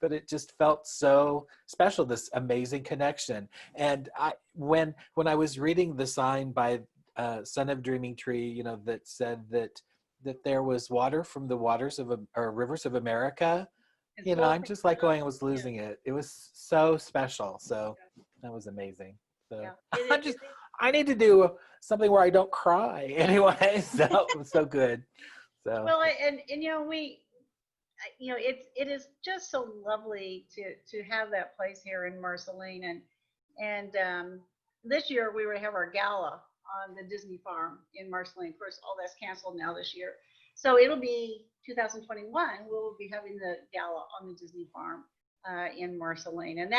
but it just felt so special, this amazing connection. And when I was reading the sign by Son of Dreaming Tree, that said that there was water from the waters or rivers of America, I'm just like going, I was losing it. It was so special. So that was amazing. So Yeah. I need to do something where I don't cry anyway. So it was so good. So Well, and it is just so lovely to have that place here in Marceline, and this year we were to have our gala on the Disney farm in Marceline. Of course, all that's canceled now this year, so it'll be 2021. We'll be having the gala on the Disney farm in Marceline, and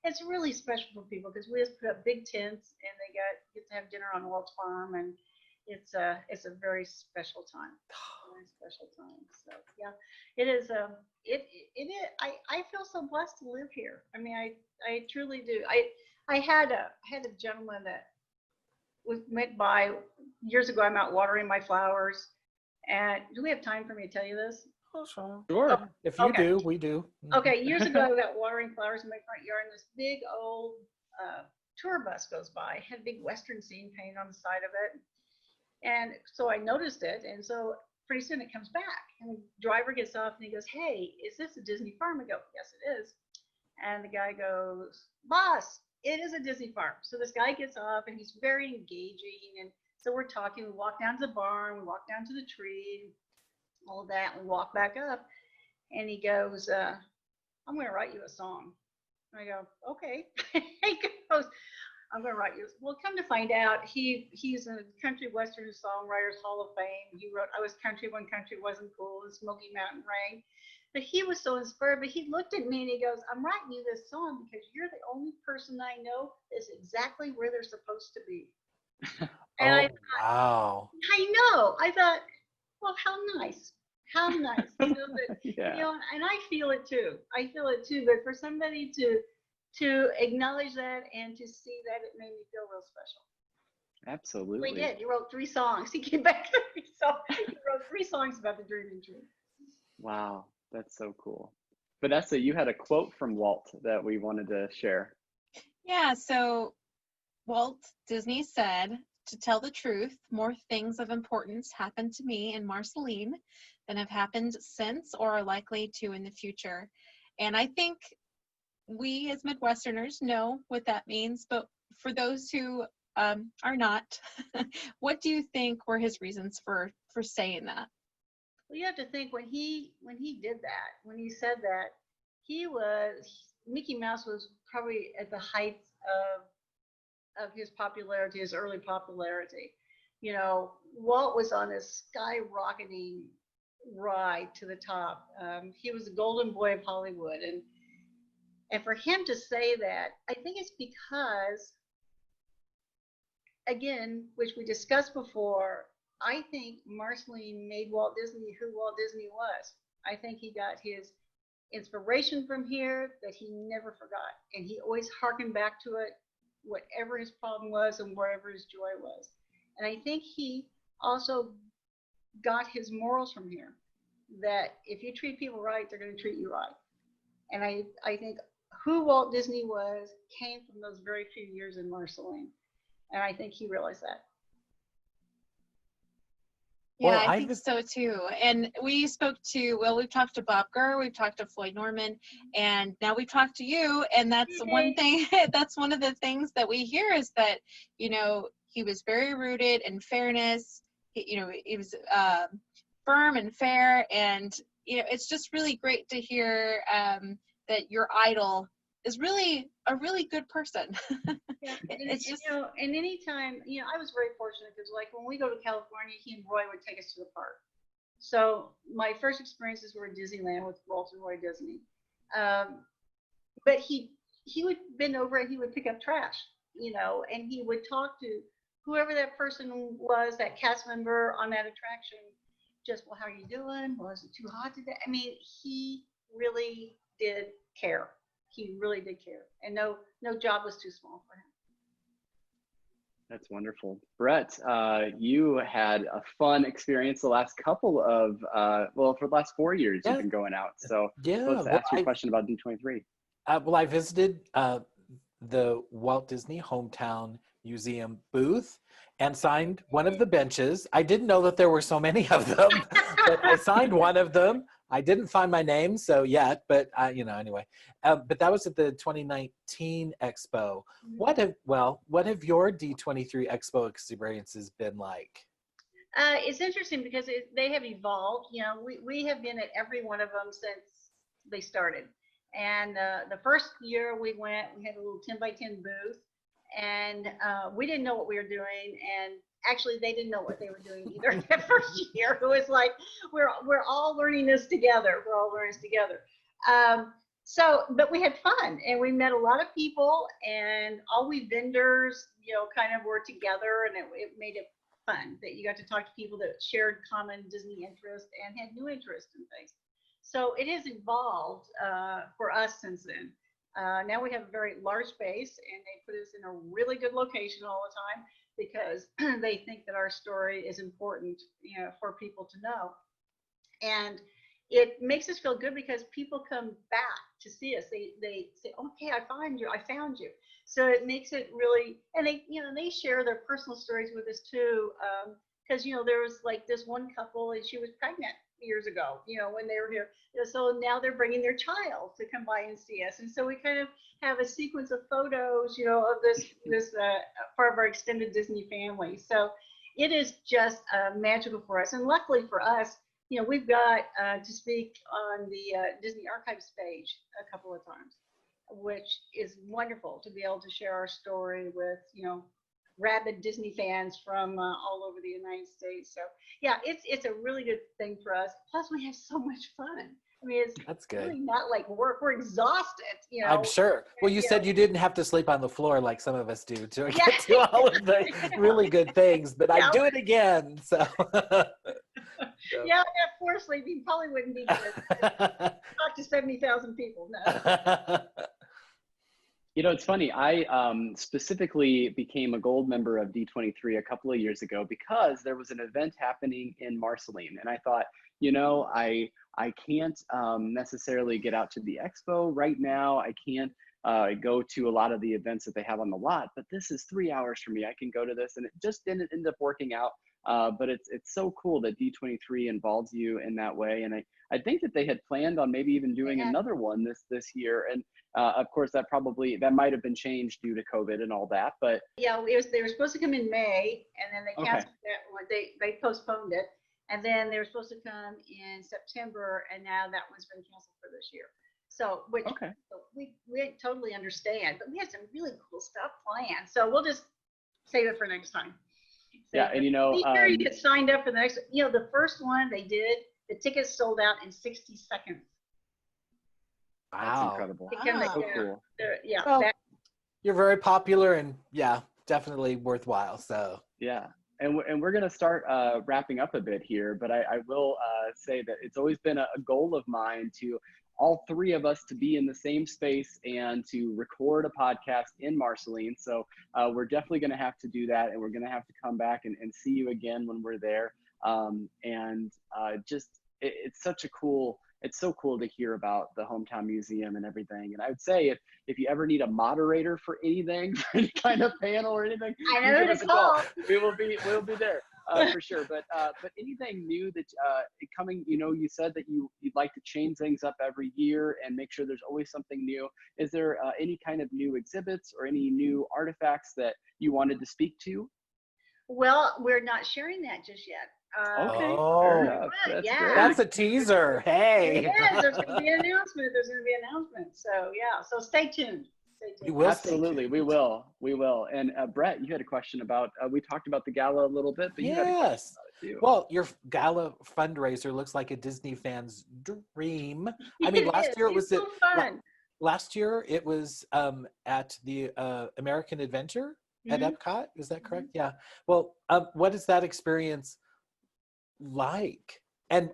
it's really special for people because we just put up big tents and they get to have dinner on Walt's farm, and it's a very special time. Very special time. So yeah, it is. It is. I feel so blessed to live here. I mean, I truly do. I had a gentleman that went by years ago. I'm out watering my flowers, and do we have time for me to tell you this? sure. Oh, If you okay. do, we do. Okay, years ago, I was out watering flowers in my front yard, and this big old tour bus goes by. It had a big Western scene painted on the side of it. And so I noticed it, and so pretty soon it comes back. And the driver gets off, and he goes, "Hey, is this a Disney farm?" I go, "Yes, it is." And the guy goes, "Boss, it is a Disney farm." So this guy gets off, and he's very engaging. And so we're talking. We walk down to the barn. We walk down to the tree, all of that. And we walk back up. And he goes, "I'm going to write you a song." And I go, "Okay." He goes, "I'm going to write you." Well, come to find out, he's a country western songwriters Hall of Fame. He wrote "I Was Country When Country Wasn't Cool" and "Smoky Mountain Rain." But he was so inspired. But he looked at me and he goes, "I'm writing you this song because you're the only person I know that's exactly where they're supposed to be." And Wow. I know. I thought, well, how nice. How nice. Yeah. And I feel it too. I feel it too. But for somebody to acknowledge that and to see that, it made me feel real special. Absolutely. He did. He wrote 3 songs. He came back to me. So he wrote 3 songs about the Dreaming Tree. Wow, that's so cool. Vanessa, you had a quote from Walt that we wanted to share. Yeah, so Walt Disney said, "To tell the truth, more things of importance happened to me in Marceline than have happened since or are likely to in the future." And I think we as Midwesterners know what that means, but for those who are not, what do you think were his reasons for saying that? Well, you have to think when he did that, when he said that, Mickey Mouse was probably at the height of his popularity, his early popularity. Walt was on this skyrocketing ride to the top. He was the golden boy of Hollywood, and for him to say that, I think it's because, again, which we discussed before, I think Marceline made Walt Disney who Walt Disney was. I think he got his inspiration from here that he never forgot, and he always harkened back to it, whatever his problem was and wherever his joy was. And I think he also got his morals from here, that if you treat people right, they're going to treat you right. And I think who Walt Disney was came from those very few years in Marceline. And I think he realized that. Yeah, Well, I think so too. And we've talked to Bob Gurr, we've talked to Floyd Norman, and now we've talked to you. And that's one thing, that's one of the things that we hear is that, he was very rooted in fairness. He was firm and fair. And, it's just really great to hear that your idol is really a really good person. Yeah, It's just, and anytime, I was very fortunate because, like, when we go to California, he and Roy would take us to the park. So my first experiences were in Disneyland with Walt and Roy Disney. But he would bend over and he would pick up trash, and he would talk to whoever that person was, that cast member on that attraction. Just, well, how are you doing? Well, is it too hot today? I mean, he really did care. He really did care, and no job was too small for him. That's wonderful. Brett, you had a fun experience the last couple of, well, for the last 4 years you've Yeah, been going out. So yeah. let's Well, ask your question about D23. I visited the Walt Disney Hometown Museum booth and signed one of the benches. I didn't know that there were so many of them, but I signed one of them. I didn't find my name yet, but anyway. But that was at the 2019 Expo. What have your D23 Expo experiences been like? It's interesting because they have evolved. We have been at every one of them since they started. And the first year we went, we had a little 10 by 10 booth, and we didn't know what we were doing. And actually, they didn't know what they were doing either. That first year, it was like we're all learning this together. We're all learning this together. But we had fun, and we met a lot of people, and all we vendors, kind of were together, and it made it fun that you got to talk to people that shared common Disney interest and had new interest in things. So it has evolved for us since then. Now we have a very large space, and they put us in a really good location all the time because they think that our story is important, for people to know. And it makes us feel good because people come back to see us. They say, "Okay, I found you." So it makes it really, and they share their personal stories with us too. Because there was like this one couple, and she was pregnant years ago, when they were here. So now they're bringing their child to come by and see us, and so we kind of have a sequence of photos, of this part of our extended Disney family. So it is just magical for us, and luckily for us, we've got to speak on the Disney Archives page a couple of times, which is wonderful to be able to share our story with, rabid Disney fans from all over the United States. So yeah, it's a really good thing for us. Plus, we have so much fun. I mean, That's good. really not like work. We're exhausted, I'm sure. Well, you said you didn't have to sleep on the floor like some of us do to get to all of the really good things, but I'd do it again. So. Yeah, that floor sleeping probably wouldn't be good. Talk to 70,000 people. No. It's funny. I specifically became a gold member of D23 a couple of years ago because there was an event happening in Marceline, and I thought, I can't necessarily get out to the expo right now. I can't go to a lot of the events that they have on the lot, but this is 3 hours for me. I can go to this, and it just didn't end up working out. But it's so cool that D23 involves you in that way, and I think that they had planned on maybe even doing another one this year, and of course that might have been changed due to COVID and all that. But yeah, they were supposed to come in May, and then they canceled that one. They postponed it, and then they were supposed to come in September, and now that one's been canceled for this year. So so we totally understand, but we had some really cool stuff planned. So we'll just save it for next time. So yeah, and be sure you get signed up for the next. The first one they did, the tickets sold out in 60 seconds. Wow, that's incredible. So cool. Yeah, well, you're very popular, and definitely worthwhile. So yeah. And we're going to start wrapping up a bit here, but I will say that it's always been a goal of mine to all three of us to be in the same space and to record a podcast in Marceline. So we're definitely going to have to do that, and we're going to have to come back and see you again when we're there. It's so cool to hear about the Hometown Museum and everything. And I would say if you ever need a moderator for anything, for any kind of panel or anything, I know who to call. We'll be there for sure. But anything new that coming, you said that you'd like to change things up every year and make sure there's always something new. Is there any kind of new exhibits or any new artifacts that you wanted to speak to? Well, we're not sharing that just yet. Okay. Fair enough. That's a teaser. Hey. It is. There's going to be an announcement. So so stay tuned. Absolutely, we will. And Brett, you had a question about. We talked about the gala a little bit, but you had a question about it too. Well, your gala fundraiser looks like a Disney fan's dream. I mean, last year it was so fun. Last year it was at the American Adventure at Epcot. Is that correct? Yeah. Well, what is that experience like? And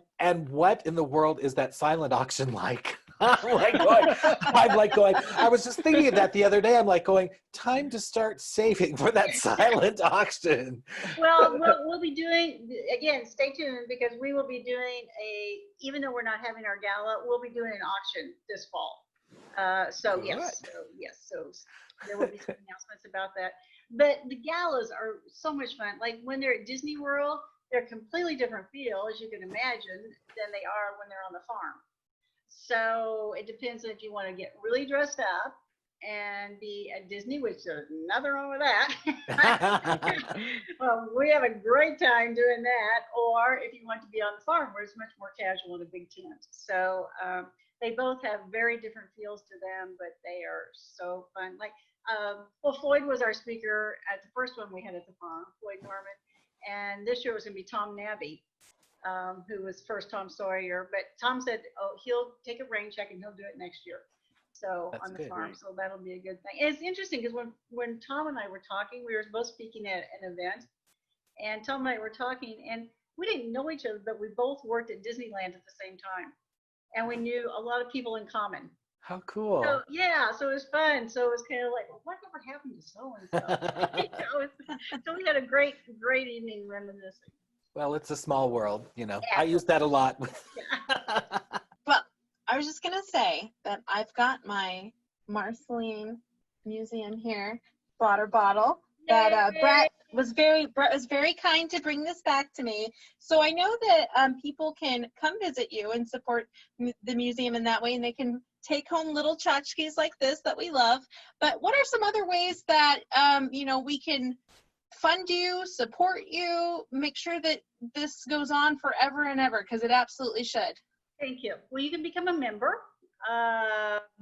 what in the world is that silent auction like? I'm like going, I was just thinking of that the other day. I'm like going, time to start saving for that silent auction. Well, we'll be doing, again, stay tuned, because we will be doing even though we're not having our gala, we'll be doing an auction this fall. So yes, so there will be some announcements about that. But the galas are so much fun. Like when they're at Disney World, they're a completely different feel, as you can imagine, than they are when they're on the farm. So it depends if you want to get really dressed up and be at Disney, which there's nothing wrong with that. Well, we have a great time doing that. Or if you want to be on the farm, where it's much more casual in a big tent. So they both have very different feels to them, but they are so fun. Like, well, Floyd was our speaker at the first one we had at the farm, Floyd Norman. And this year was going to be Tom Nabby, who was first Tom Sawyer. But Tom said, oh, he'll take a rain check and he'll do it next year. So That's on the good, farm, right? so that'll be a good thing. And it's interesting because when Tom and I were talking, we were both speaking at an event, and Tom and I were talking, and we didn't know each other, but we both worked at Disneyland at the same time, and we knew a lot of people in common. How cool. So yeah, so it was fun. So it was kind of like, well, whatever happened to so and so? So we had a great evening reminiscing. Well, it's a small world, you know. Yeah. I use that a lot. Well, I was just gonna say that I've got my Marceline Museum here, water bottle that Brett was very kind to bring this back to me. So I know that people can come visit you and support the museum in that way, and they can take home little tchotchkes like this that we love. But what are some other ways that we can fund you, support you, make sure that this goes on forever and ever, because it absolutely should? Thank you. Well, you can become a member.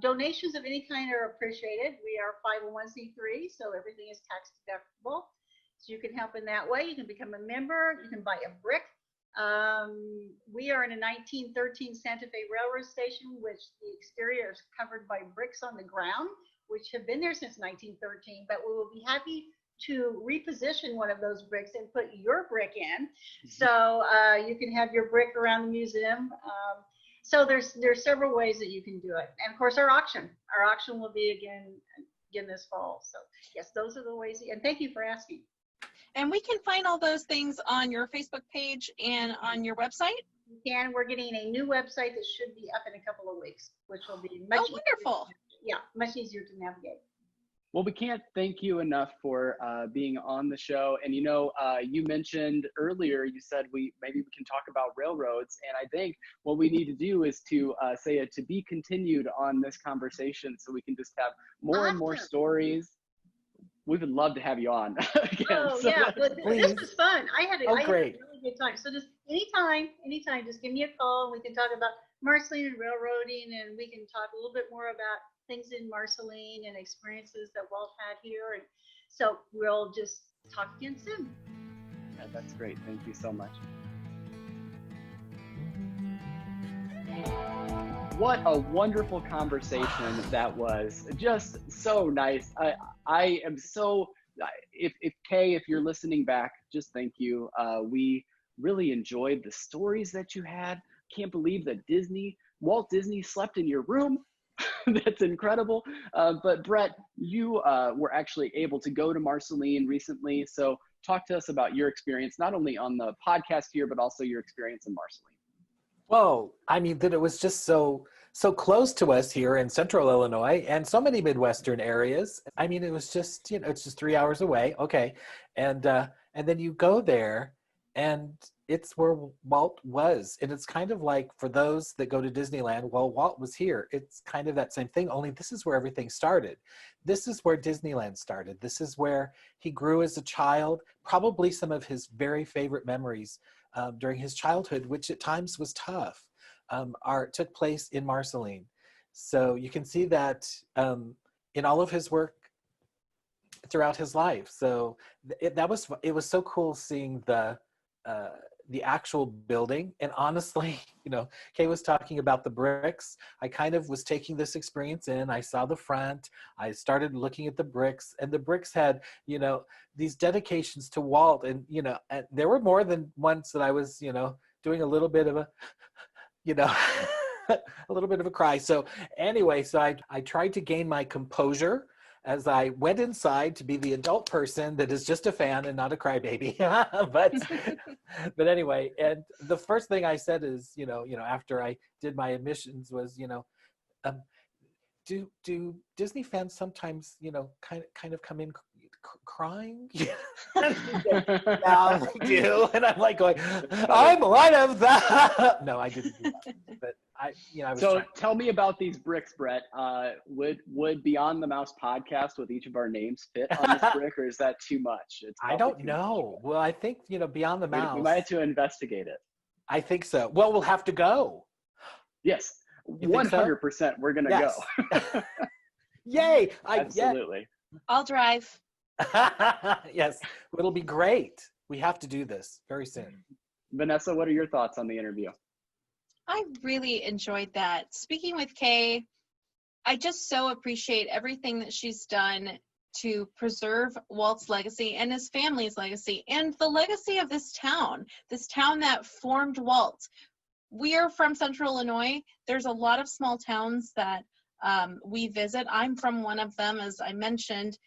Donations of any kind are appreciated. We are 501c3, so everything is tax deductible. So you can help in that way. You can become a member. You can buy a brick. We are in a 1913 Santa Fe railroad station, which the exterior is covered by bricks on the ground, which have been there since 1913, but we will be happy to reposition one of those bricks and put your brick in. So you can have your brick around the museum. So there's several ways that you can do it. And of course, our auction will be again this fall. So yes, those are the ways. And thank you for asking. And we can find all those things on your Facebook page and on your website. We can. We're getting a new website that should be up in a couple of weeks, which will be much wonderful. much easier to navigate. Well, we can't thank you enough for being on the show. And you mentioned earlier, you said maybe we can talk about railroads. And I think what we need to do is to say a to be continued on this conversation, so we can just have more and more stories. We would love to have you on again. Oh yeah, but this was fun. I had a really good time. So just anytime, just give me a call and we can talk about Marceline and railroading, and we can talk a little bit more about things in Marceline and experiences that Walt had here. And so we'll just talk again soon. Yeah, that's great. Thank you so much. What a wonderful conversation that was. Just so nice. I am so, if Kaye, if you're listening back, just thank you. We really enjoyed the stories that you had. Can't believe that Walt Disney slept in your room. That's incredible. But Brett, you were actually able to go to Marceline recently. So talk to us about your experience, not only on the podcast here, but also your experience in Marceline. Well, I mean, that it was just so close to us here in central Illinois and so many Midwestern areas. I mean, it was just, it's just 3 hours away. Okay. And then you go there and it's where Walt was. And it's kind of like, for those that go to Disneyland, well, Walt was here. It's kind of that same thing, only this is where everything started. This is where Disneyland started. This is where he grew as a child, probably some of his very favorite memories during his childhood, which at times was tough, took place in Marceline. So you can see that in all of his work throughout his life. So it was so cool seeing the actual building. And honestly, Kaye was talking about the bricks. I kind of was taking this experience in. I saw the front. I started looking at the bricks, and the bricks had, these dedications to Walt. And, and there were more than once that I was, doing a little bit of a, a little bit of a cry. So anyway, so I tried to gain my composure as I went inside to be the adult person that is just a fan and not a crybaby. but anyway, and the first thing I said is, after I did my admissions was, do Disney fans sometimes, kind of come in crying? Yeah, they do. And I'm like going, I'm one of that. No, I didn't do that. But I was So trying. tell me about these bricks, Brett. Would Beyond the Mouse podcast with each of our names fit on this brick, or is that too much? It's I probably don't too know. much. Well, I think, Beyond the Mouse. We might have to investigate it. I think so. Well, we'll have to go. Yes, You think so? 100%. We're gonna Yes. go. Yay! Absolutely. I'll drive. Yes, it'll be great. We have to do this very soon. Vanessa, what are your thoughts on the interview? I really enjoyed that. Speaking with Kaye, I just so appreciate everything that she's done to preserve Walt's legacy and his family's legacy and the legacy of this town that formed Walt. We are from Central Illinois. There's a lot of small towns that we visit. I'm from one of them, as I mentioned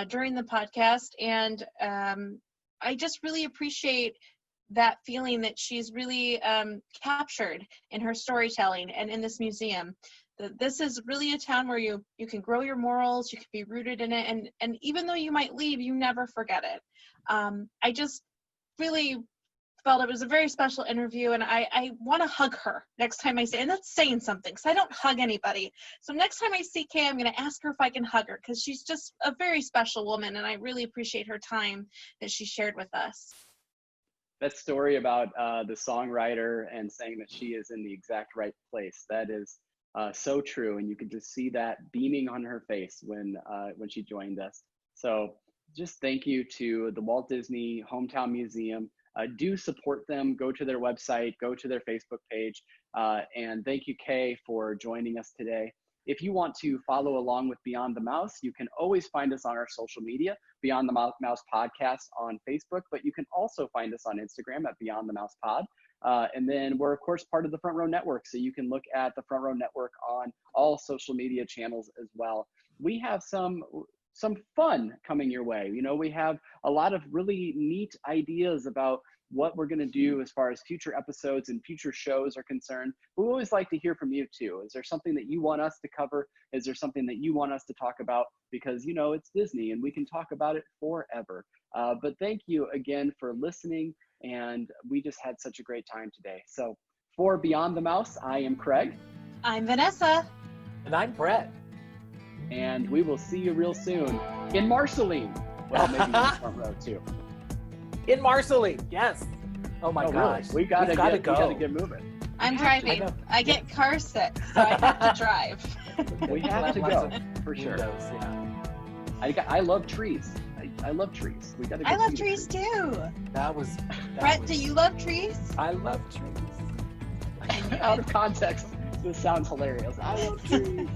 during the podcast. And I just really appreciate that feeling that she's really captured in her storytelling and in this museum. This is really a town where you can grow your morals, you can be rooted in it, and even though you might leave, you never forget it. I just really felt it was a very special interview, and I want to hug her next time I see, and that's saying something, because I don't hug anybody. So next time I see Kaye, I'm going to ask her if I can hug her, because she's just a very special woman, and I really appreciate her time that she shared with us. That story about the songwriter and saying that she is in the exact right place, that is so true, and you could just see that beaming on her face when she joined us. So just thank you to the Walt Disney Hometown Museum. Do support them. Go to their website, go to their Facebook page, and thank you, Kaye, for joining us today. If you want to follow along with Beyond the Mouse, you can always find us on our social media, Beyond the Mouse Podcast on Facebook, but you can also find us on Instagram at Beyond the Mouse Pod. And then we're, of course, part of the Front Row Network, so you can look at the Front Row Network on all social media channels as well. We have some fun coming your way. We have a lot of really neat ideas about what we're going to do as far as future episodes and future shows are concerned. We always like to hear from you too. Is there something that you want us to cover? Is there something that you want us to talk about? Because, it's Disney and we can talk about it forever. But thank you again for listening, and we just had such a great time today. So for Beyond the Mouse, I am Craig. I'm Vanessa. And I'm Brett. And we will see you real soon in Marceline. Well, maybe in the front row too. In Marceline, yes. Oh my gosh. Really? We gotta go. We gotta get moving. I'm I driving. know. I get car sick, so I have to drive. We have to Lots go of for sure. windows, yeah. I love trees. I love trees. We gotta. I go love see the trees too. That was. Brett, do you love trees? I love trees. Out of context, this sounds hilarious. I love trees.